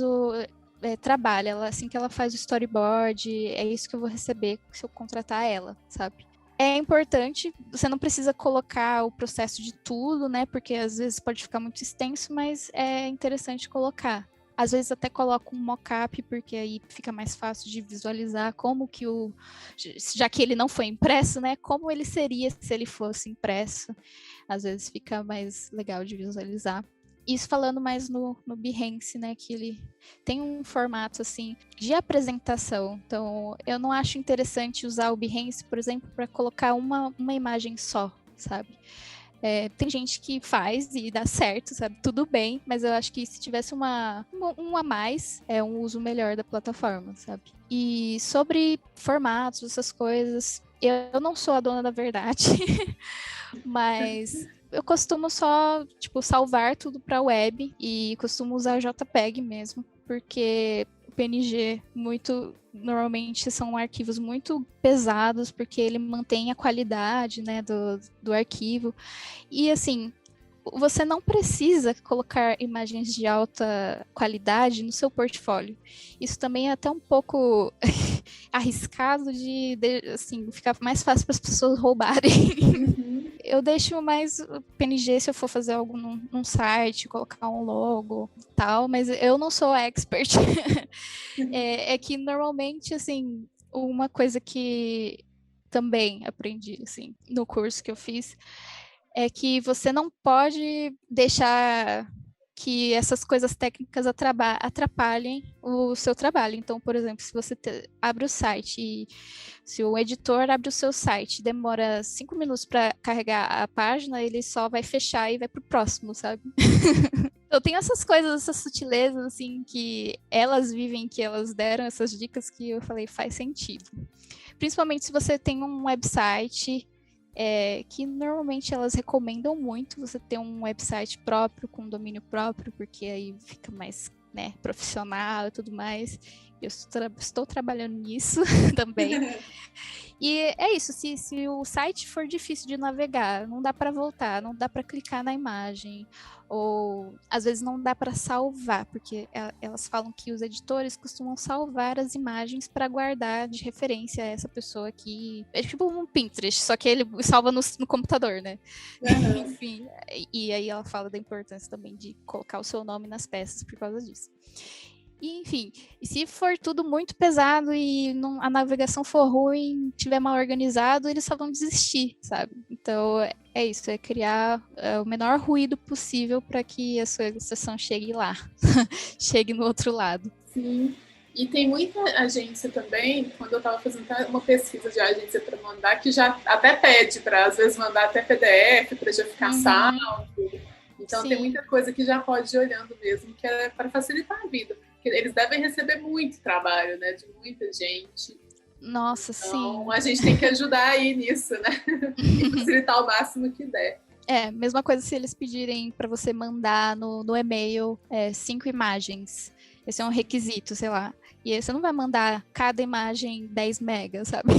trabalha, é assim que ela faz o storyboard, é isso que eu vou receber se eu contratar ela, sabe? É importante, você não precisa colocar o processo de tudo, né? Porque às vezes pode ficar muito extenso, mas é interessante colocar. Às vezes até coloco um mock-up, porque aí fica mais fácil de visualizar como que já que ele não foi impresso, né? Como ele seria se ele fosse impresso. Às vezes fica mais legal de visualizar. Isso falando mais no Behance, né? Que ele tem um formato, assim, de apresentação. Então, eu não acho interessante usar o Behance, por exemplo, para colocar uma imagem só, sabe? Tem gente que faz e dá certo, sabe? Tudo bem, mas eu acho que se tivesse um a mais, é um uso melhor da plataforma, sabe? E sobre formatos, essas coisas, eu não sou a dona da verdade, mas eu costumo só, tipo, salvar tudo para web e costumo usar JPEG mesmo, porque o PNG normalmente são arquivos muito pesados, porque ele mantém a qualidade, né, do arquivo. E assim, você não precisa colocar imagens de alta qualidade no seu portfólio. Isso também é até um pouco arriscado de assim, ficar mais fácil para as pessoas roubarem. Uhum. Eu deixo mais PNG se eu for fazer algo num site, colocar um logo e tal, mas eu não sou expert. É que normalmente, assim, uma coisa que também aprendi, assim, no curso que eu fiz, é que você não pode deixar que essas coisas técnicas atrapalhem o seu trabalho. Então, por exemplo, se você abre o site e se o editor abre o seu site, demora 5 minutos para carregar a página, ele só vai fechar e vai para o próximo, sabe? Eu tenho essas coisas, essas sutilezas, assim, que elas vivem, que elas deram essas dicas que eu falei, faz sentido. Principalmente se você tem um website, que normalmente elas recomendam muito você ter um website próprio, com domínio próprio, porque aí fica mais, né, profissional e tudo mais. Eu estou trabalhando nisso também. E é isso, se o site for difícil de navegar, não dá para voltar, não dá para clicar na imagem, ou às vezes não dá para salvar, porque elas falam que os editores costumam salvar as imagens para guardar de referência a essa pessoa aqui. É tipo um Pinterest, só que ele salva no computador, né? Uhum. Enfim, e aí ela fala da importância também de colocar o seu nome nas peças por causa disso. E, enfim, se for tudo muito pesado e a navegação for ruim, tiver mal organizado, eles só vão desistir, sabe? Então, é isso, é criar o menor ruído possível para que a sua sessão chegue lá, chegue no outro lado. Sim. E tem muita agência também, quando eu estava fazendo uma pesquisa de agência para mandar, que já até pede para, às vezes, mandar até PDF para já ficar salvo. Então, tem muita coisa que já pode ir olhando mesmo, que é para facilitar a vida. Porque eles devem receber muito trabalho, né? De muita gente. Nossa, então, sim. A gente tem que ajudar aí nisso, né? E facilitar o máximo que der. Mesma coisa se eles pedirem para você mandar no e-mail 5 imagens. Esse é um requisito, sei lá. E aí você não vai mandar cada imagem 10 megas, sabe?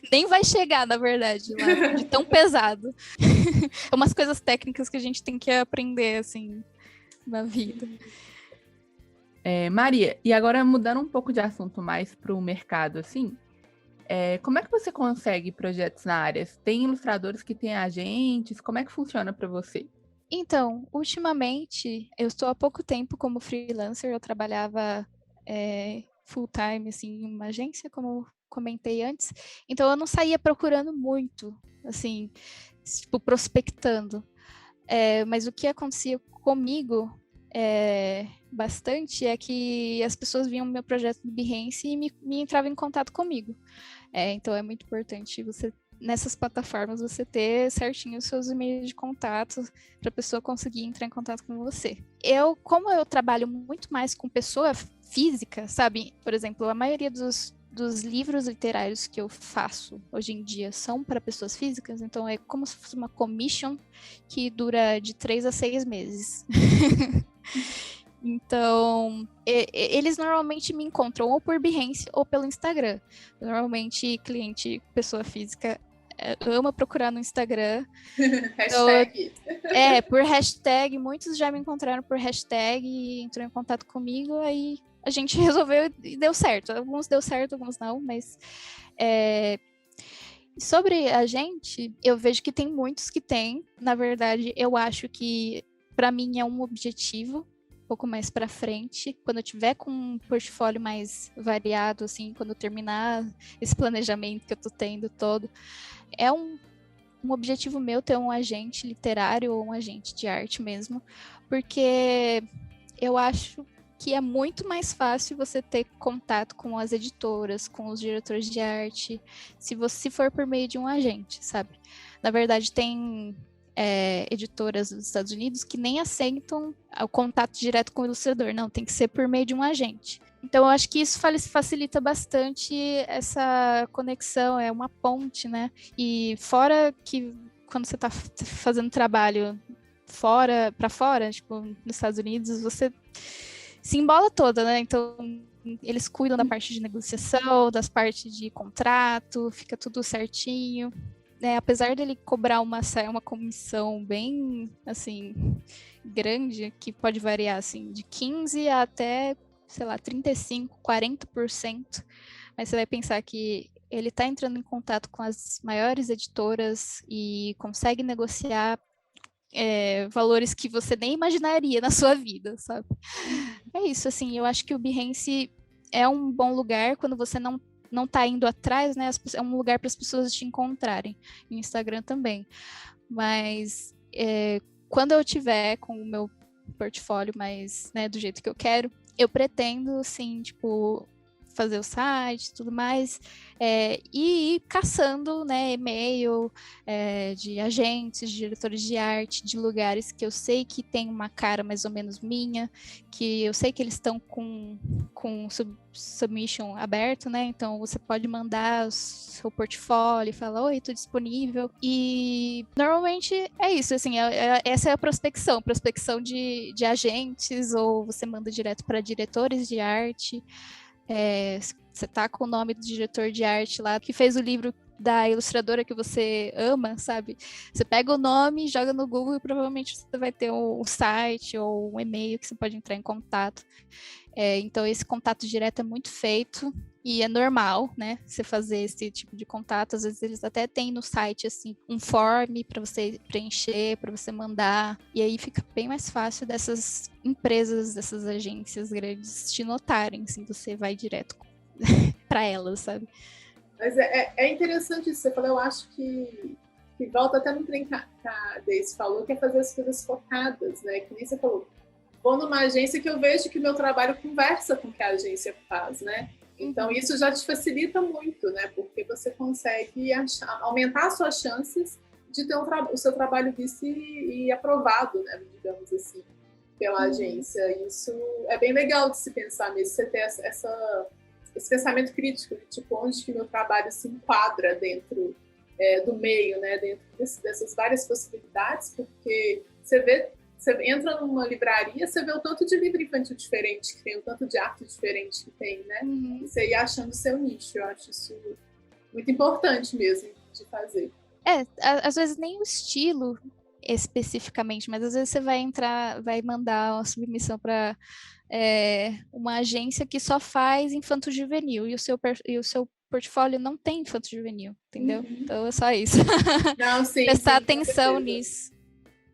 Nem vai chegar, na verdade, lá, de tão pesado. É umas coisas técnicas que a gente tem que aprender, assim, na vida. Maria, e agora mudando um pouco de assunto mais para o mercado, assim, como é que você consegue projetos na área? Tem ilustradores que têm agentes? Como é que funciona para você? Então, ultimamente, eu estou há pouco tempo como freelancer, eu trabalhava full-time, assim, em uma agência, como comentei antes, então eu não saía procurando muito, assim, tipo, prospectando. Mas o que acontecia comigo bastante é que as pessoas viam meu projeto do Behance e me entravam em contato comigo. Então é muito importante você, nessas plataformas, você ter certinho os seus e-mails de contato para a pessoa conseguir entrar em contato com você. Como eu trabalho muito mais com pessoa física, sabe? Por exemplo, a maioria dos livros literários que eu faço hoje em dia são para pessoas físicas, então é como se fosse uma commission que dura de 3 a 6 meses. Então, eles normalmente me encontram ou por Behance ou pelo Instagram. Normalmente, cliente, pessoa física, ama procurar no Instagram. Hashtag. Por hashtag, muitos já me encontraram por hashtag e entrou em contato comigo, aí a gente resolveu e deu certo. Alguns deu certo, alguns não, mas sobre a gente, eu vejo que tem muitos que tem. Na verdade, eu acho que para mim é um objetivo um pouco mais para frente, quando eu tiver com um portfólio mais variado, assim, quando eu terminar esse planejamento que eu tô tendo todo, é um objetivo meu ter um agente literário ou um agente de arte mesmo, porque eu acho que é muito mais fácil você ter contato com as editoras, com os diretores de arte, se você for por meio de um agente, sabe? Na verdade, tem editoras dos Estados Unidos que nem aceitam o contato direto com o ilustrador, não, tem que ser por meio de um agente. Então, eu acho que isso facilita bastante essa conexão, é uma ponte, né? E fora que quando você está fazendo trabalho para fora, tipo, nos Estados Unidos, você se embola toda, né? Então, eles cuidam da parte de negociação, das partes de contrato, fica tudo certinho. Apesar dele cobrar uma comissão bem, assim, grande, que pode variar, assim, de 15% até, sei lá, 35%, 40%, mas você vai pensar que ele está entrando em contato com as maiores editoras e consegue negociar valores que você nem imaginaria na sua vida, sabe? É isso, assim, eu acho que o Behance é um bom lugar quando você não tá indo atrás, né? É um lugar para as pessoas te encontrarem. E o Instagram também. Mas quando eu tiver com o meu portfólio mais, né, do jeito que eu quero, eu pretendo, assim, tipo, fazer o site e tudo mais, e ir caçando, né, e-mail de agentes, de diretores de arte, de lugares que eu sei que tem uma cara mais ou menos minha, que eu sei que eles estão com submission aberto, né, então você pode mandar o seu portfólio e falar, oi, estou disponível, e normalmente é isso, assim, essa é a prospecção de agentes, ou você manda direto para diretores de arte. Você tá com o nome do diretor de arte lá, que fez o livro da ilustradora que você ama, sabe? Você pega o nome, joga no Google e provavelmente você vai ter um site ou um e-mail que você pode entrar em contato. Então, esse contato direto é muito feito e é normal, né? Você fazer esse tipo de contato. Às vezes eles até têm no site, assim, um form para você preencher, para você mandar. E aí fica bem mais fácil dessas empresas, dessas agências grandes te notarem, assim, você vai direto para elas, sabe? Mas é interessante isso que você falou. Eu acho que volta até no trem que a Daisy falou, que é fazer as coisas focadas, né? Que nem você falou. Vou numa agência que eu vejo que o meu trabalho conversa com o que a agência faz, né? Então, isso já te facilita muito, né? Porque você consegue aumentar as suas chances de ter o seu trabalho visto e aprovado, né? Digamos assim, pela agência. Isso é bem legal de se pensar nisso, você ter esse pensamento crítico de tipo, onde que meu trabalho se enquadra dentro do meio, né? Dentro dessas várias possibilidades, porque você entra numa livraria, você vê o tanto de livro infantil diferente que tem, o tanto de arte diferente que tem, né? E você ir achando o seu nicho. Eu acho isso muito importante mesmo de fazer. Às vezes nem o estilo especificamente, mas às vezes você vai mandar uma submissão para uma agência que só faz infanto-juvenil e o seu portfólio não tem infanto-juvenil, entendeu? Então é só isso. Não, sim, prestar atenção nisso.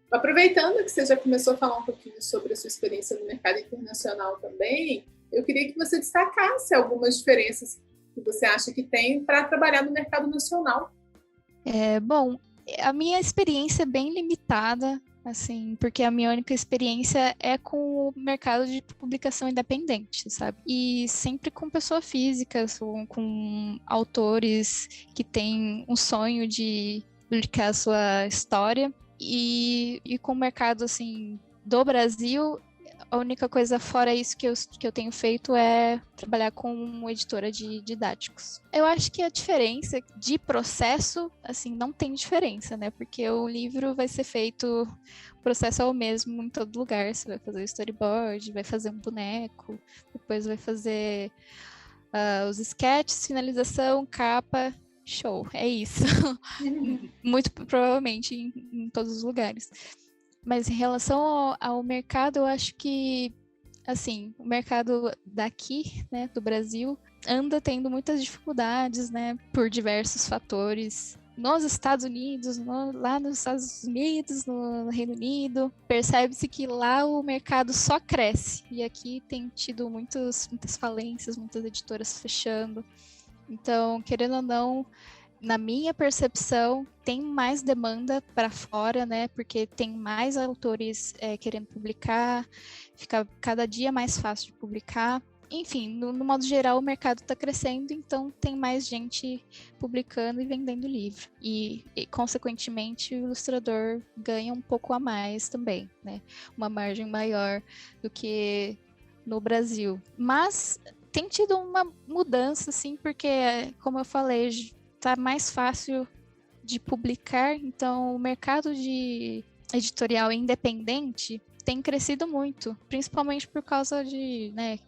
Aproveitando que você já começou a falar um pouquinho sobre a sua experiência no mercado internacional também, eu queria que você destacasse algumas diferenças que você acha que tem para trabalhar no mercado nacional. Bom, a minha experiência é bem limitada, assim, porque a minha única experiência é com o mercado de publicação independente, sabe? E sempre com pessoa física, com autores que têm um sonho de publicar a sua história. E com o mercado, assim, do Brasil, a única coisa fora isso que eu tenho feito é trabalhar com editora de didáticos. Eu acho que a diferença de processo, assim, não tem diferença, né? Porque o livro vai ser feito, o processo é o mesmo em todo lugar. Você vai fazer o storyboard, vai fazer um boneco, depois vai fazer os sketches, finalização, capa. Show, é isso. Muito provavelmente em todos os lugares. Mas em relação ao mercado, eu acho que, assim, o mercado daqui, né, do Brasil, anda tendo muitas dificuldades, né, por diversos fatores. Nos Estados Unidos, lá nos Estados Unidos, no Reino Unido, percebe-se que lá o mercado só cresce. E aqui tem tido muitas falências, muitas editoras fechando. Então, querendo ou não, na minha percepção, tem mais demanda para fora, né? Porque tem mais autores querendo publicar, fica cada dia mais fácil de publicar. Enfim, no modo geral, o mercado está crescendo, então tem mais gente publicando e vendendo livro. E, consequentemente, o ilustrador ganha um pouco a mais também, né? Uma margem maior do que no Brasil. Mas tem tido uma mudança, assim, porque, como eu falei, tá mais fácil de publicar, então o mercado de editorial independente tem crescido muito, principalmente por causa de, né,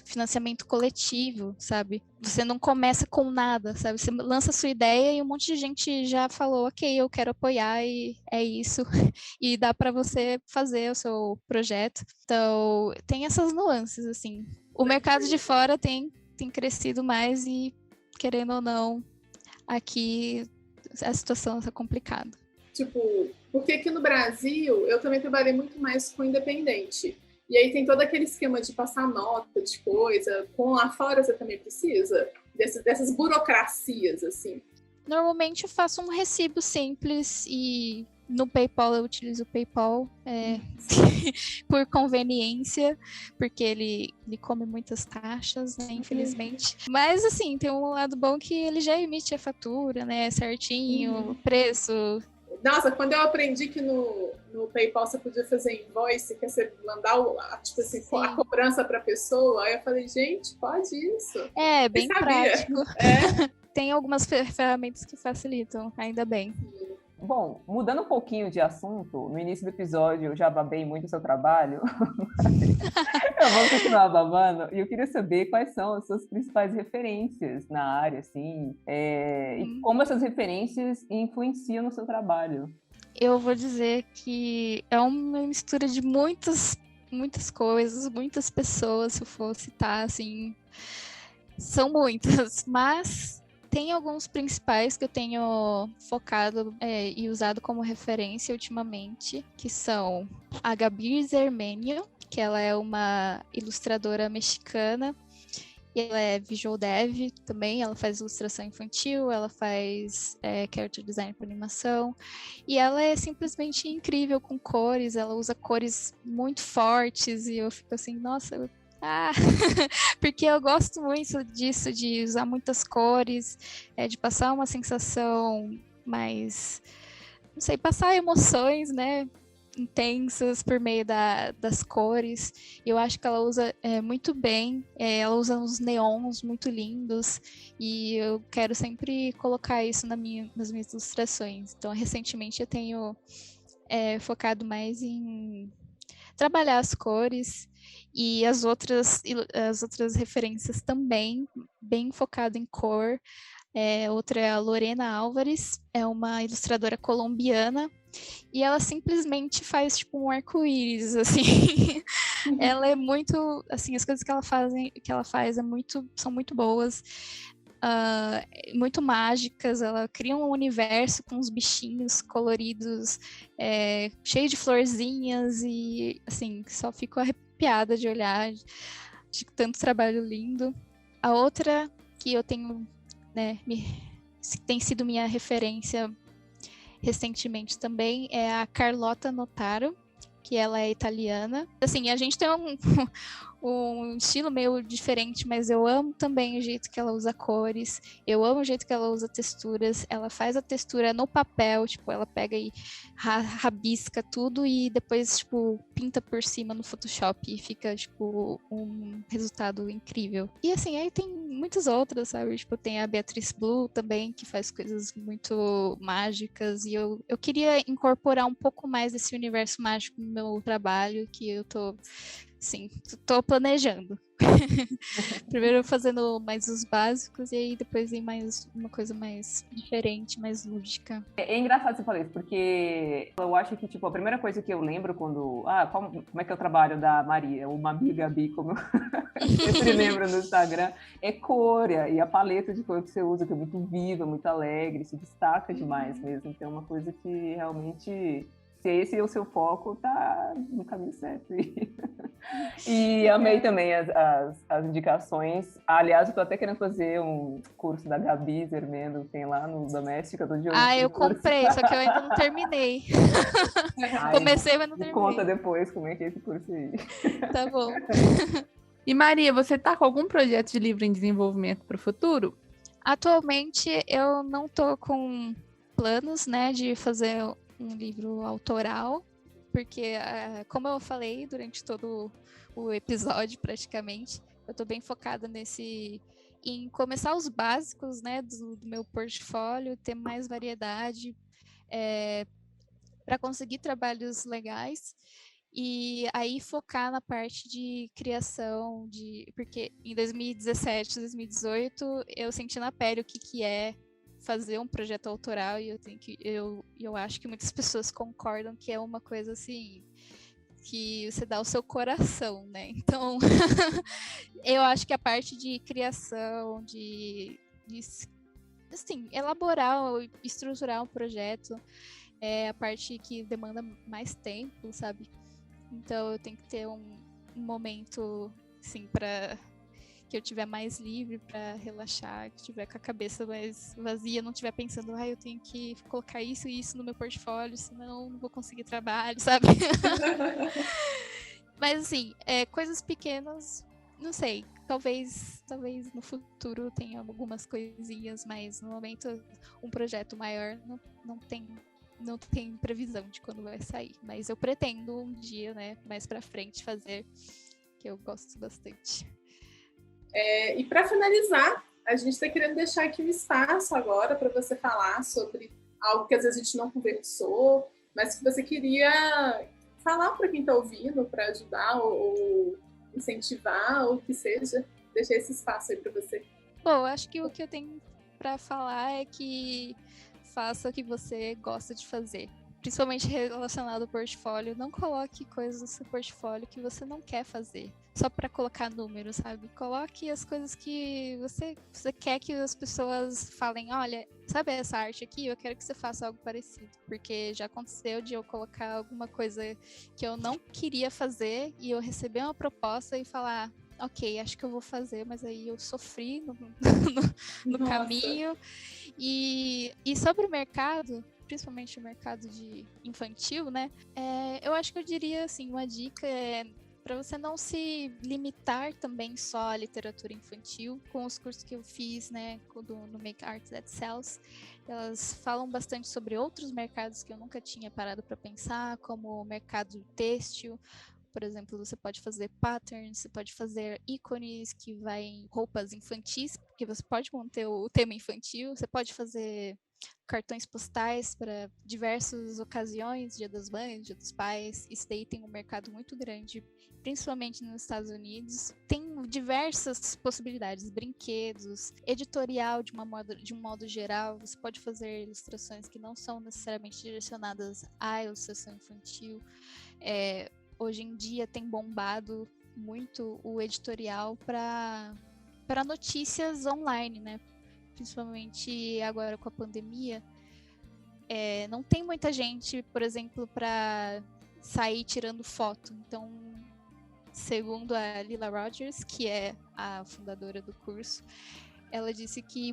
financiamento coletivo, sabe? Você não começa com nada, sabe? Você lança a sua ideia e um monte de gente já falou, ok, eu quero apoiar e é isso. E dá para você fazer o seu projeto. Então, tem essas nuances, assim. O mercado de fora tem crescido mais e, querendo ou não, aqui a situação está complicada. Tipo, porque aqui no Brasil eu também trabalhei muito mais com independente. E aí tem todo aquele esquema de passar nota de coisa. Com lá fora você também precisa dessas burocracias, assim. Normalmente eu faço um recibo simples e no PayPal eu utilizo o PayPal por conveniência, porque ele come muitas taxas, né, infelizmente. Mas assim, tem um lado bom que ele já emite a fatura, né, certinho, preço. Nossa, quando eu aprendi que no PayPal você podia fazer invoice, que é você mandar tipo assim, a cobrança para a pessoa, aí eu falei, gente, pode isso? É, bem prático. Tem algumas ferramentas que facilitam, ainda bem. Bom, mudando um pouquinho de assunto, no início do episódio eu já babei muito o seu trabalho, eu vou continuar babando, e eu queria saber quais são as suas principais referências na área, assim, e como essas referências influenciam no seu trabalho. Eu vou dizer que é uma mistura de muitas coisas, muitas pessoas, se eu for citar, assim, são muitas, mas tem alguns principais que eu tenho focado e usado como referência ultimamente, que são a Gabi Zermenio, que ela é uma ilustradora mexicana, e ela é visual dev também, ela faz ilustração infantil, ela faz character design para animação, e ela é simplesmente incrível com cores, ela usa cores muito fortes, e eu fico assim, nossa, porque eu gosto muito disso, de usar muitas cores, de passar uma sensação mais, não sei, passar emoções, né, intensas por meio das cores. Eu acho que ela usa muito bem, ela usa uns neons muito lindos, e eu quero sempre colocar isso nas minhas ilustrações. Então, recentemente eu tenho focado mais em trabalhar as cores, e as outras referências também, bem focado em cor. Outra é a Lorena Álvares, é uma ilustradora colombiana, e ela simplesmente faz tipo um arco-íris, assim. Ela é muito, assim, as coisas que ela faz são muito boas. Muito mágicas, ela cria um universo com uns bichinhos coloridos, cheio de florzinhas, e assim, só fico arrepiada de olhar, de tanto trabalho lindo. A outra que eu tenho, né, tem sido minha referência recentemente também é a Carlotta Notaro, que ela é italiana. Assim, a gente tem um estilo meio diferente, mas eu amo também o jeito que ela usa cores, eu amo o jeito que ela usa texturas, ela faz a textura no papel, tipo, ela pega e rabisca tudo e depois, tipo, pinta por cima no Photoshop e fica, tipo, um resultado incrível. E assim, aí tem muitas outras, sabe? Tipo, tem a Beatriz Blue também, que faz coisas muito mágicas, e eu queria incorporar um pouco mais desse universo mágico no meu trabalho, que eu tô planejando. Primeiro fazendo mais os básicos, e aí depois ir mais uma coisa mais diferente, mais lúdica. É engraçado você falar isso, porque eu acho que, tipo, a primeira coisa que eu lembro quando... como é que é o trabalho da Maria? O Mabi Gabi, como eu sempre lembro no Instagram, é cor, e a paleta de cor que você usa, que é muito viva, muito alegre, se destaca demais mesmo. Então é uma coisa que realmente... Se esse é o seu foco, tá no caminho certo. E amei também as indicações. Aliás, eu tô até querendo fazer um curso da Gabi Zermendo, que tem lá no Doméstica do Diogo. Eu comprei, só que eu ainda não terminei. Comecei, mas não terminei. Conta depois como é que é esse curso aí. Tá bom. E Maria, você tá com algum projeto de livro em desenvolvimento para o futuro? Atualmente, eu não tô com planos, né, de fazer um livro autoral, porque, como eu falei durante todo o episódio, praticamente, eu tô bem focada nesse em começar os básicos, né, do meu portfólio, ter mais variedade, para conseguir trabalhos legais. E aí focar na parte de criação, porque em 2017, 2018, eu senti na pele o que é fazer um projeto autoral, e eu acho que muitas pessoas concordam que é uma coisa assim que você dá o seu coração, né? Então, eu acho que a parte de criação, de assim, elaborar, estruturar um projeto é a parte que demanda mais tempo, sabe? Então eu tenho que ter um momento, assim, para que eu tiver mais livre para relaxar, que tiver com a cabeça mais vazia, não estiver pensando, eu tenho que colocar isso e isso no meu portfólio, senão não vou conseguir trabalho, sabe? Mas assim, coisas pequenas, não sei, talvez no futuro tenha algumas coisinhas, mas no momento um projeto maior não tem previsão de quando vai sair, mas eu pretendo um dia, né, mais pra frente fazer, que eu gosto bastante. E para finalizar, a gente está querendo deixar aqui um espaço agora para você falar sobre algo que às vezes a gente não conversou, mas que você queria falar para quem está ouvindo, para ajudar ou incentivar, ou o que seja. Deixar esse espaço aí para você. Bom, acho que o que eu tenho para falar é que faça o que você gosta de fazer. Principalmente relacionado ao portfólio, não coloque coisas no seu portfólio que você não quer fazer, só para colocar números, sabe? Coloque as coisas que você quer que as pessoas falem, olha, sabe essa arte aqui? Eu quero que você faça algo parecido, porque já aconteceu de eu colocar alguma coisa que eu não queria fazer e eu receber uma proposta e falar, ok, acho que eu vou fazer, mas aí eu sofri no caminho. E sobre o mercado, principalmente o mercado de infantil, né? Eu acho que eu diria assim, uma dica é para você não se limitar também só à literatura infantil. Com os cursos que eu fiz, né, no Make Art That Sells, elas falam bastante sobre outros mercados que eu nunca tinha parado para pensar, como o mercado têxtil. Por exemplo, você pode fazer patterns, você pode fazer ícones que vai em roupas infantis, porque você pode manter o tema infantil, você pode fazer cartões postais para diversas ocasiões, Dia das Mães, Dia dos Pais. Isso daí tem um mercado muito grande, principalmente nos Estados Unidos. Tem diversas possibilidades, brinquedos, editorial de um modo geral. Você pode fazer ilustrações que não são necessariamente direcionadas à ilustração infantil. Hoje em dia tem bombado muito o editorial para notícias online, né? Principalmente agora com a pandemia. Não tem muita gente, por exemplo, para sair tirando foto. Então, segundo a Lila Rogers, que é a fundadora do curso, ela disse que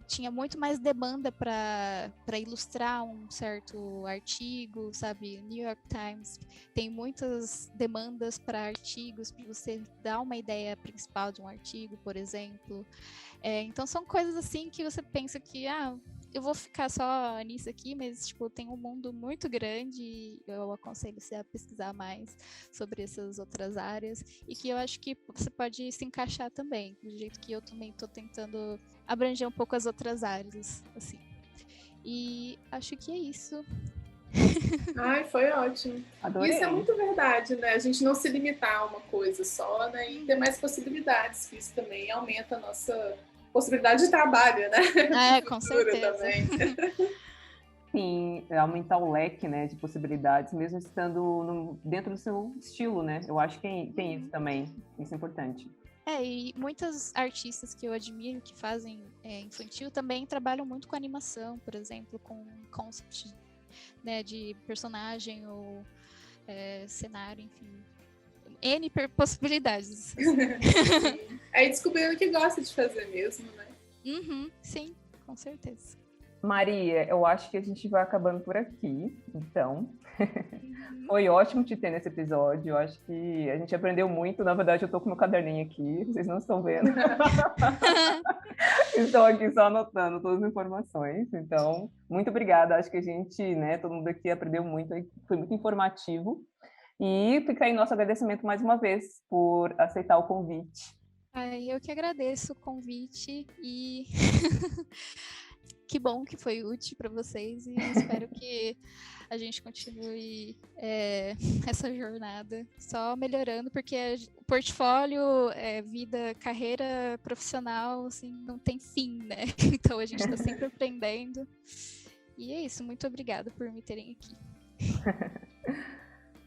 tinha muito mais demanda para ilustrar um certo artigo, sabe? New York Times tem muitas demandas para artigos, para você dar uma ideia principal de um artigo, por exemplo. Então são coisas assim que você pensa que, eu vou ficar só nisso aqui, mas tipo, tem um mundo muito grande e eu aconselho você a pesquisar mais sobre essas outras áreas e que eu acho que você pode se encaixar também, do jeito que eu também estou tentando abranger um pouco as outras áreas, assim. E acho que é isso. Ai, foi ótimo. Adorei. Isso é muito verdade, né? A gente não se limitar a uma coisa só, né? E ter mais possibilidades, que isso também aumenta a nossa possibilidade de trabalho, né? Com certeza. Também. Sim, aumentar o leque, né, de possibilidades, mesmo estando dentro do seu estilo, né? Eu acho que tem isso também, isso é importante. E muitas artistas que eu admiro que fazem infantil também trabalham muito com animação, por exemplo, com concept, né, de personagem ou cenário, enfim. N possibilidades. Aí descobrindo que gosta de fazer mesmo, né? Sim, com certeza. Maria, eu acho que a gente vai acabando por aqui, então. Foi ótimo te ter nesse episódio, eu acho que a gente aprendeu muito, na verdade eu tô com meu caderninho aqui, vocês não estão vendo. Estou aqui só anotando todas as informações, então, muito obrigada, acho que a gente, né, todo mundo aqui aprendeu muito, foi muito informativo. E fica aí nosso agradecimento mais uma vez por aceitar o convite. Ai, eu que agradeço o convite e que bom que foi útil para vocês e espero que a gente continue essa jornada só melhorando, porque o portfólio, vida, carreira profissional, assim, não tem fim, né? Então a gente está sempre aprendendo. E é isso, muito obrigada por me terem aqui.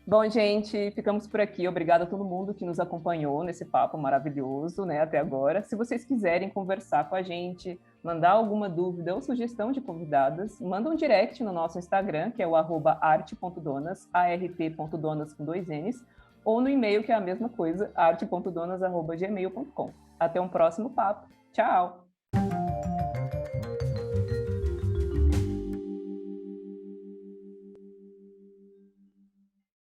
Bom, gente, ficamos por aqui. Obrigada a todo mundo que nos acompanhou nesse papo maravilhoso, né, até agora. Se vocês quiserem conversar com a gente, mandar alguma dúvida ou sugestão de convidadas, manda um direct no nosso Instagram, que é o @arte.donas, art.donas com 2 N's, ou no e-mail, que é a mesma coisa, arte.donas@gmail.com. Até um próximo papo. Tchau!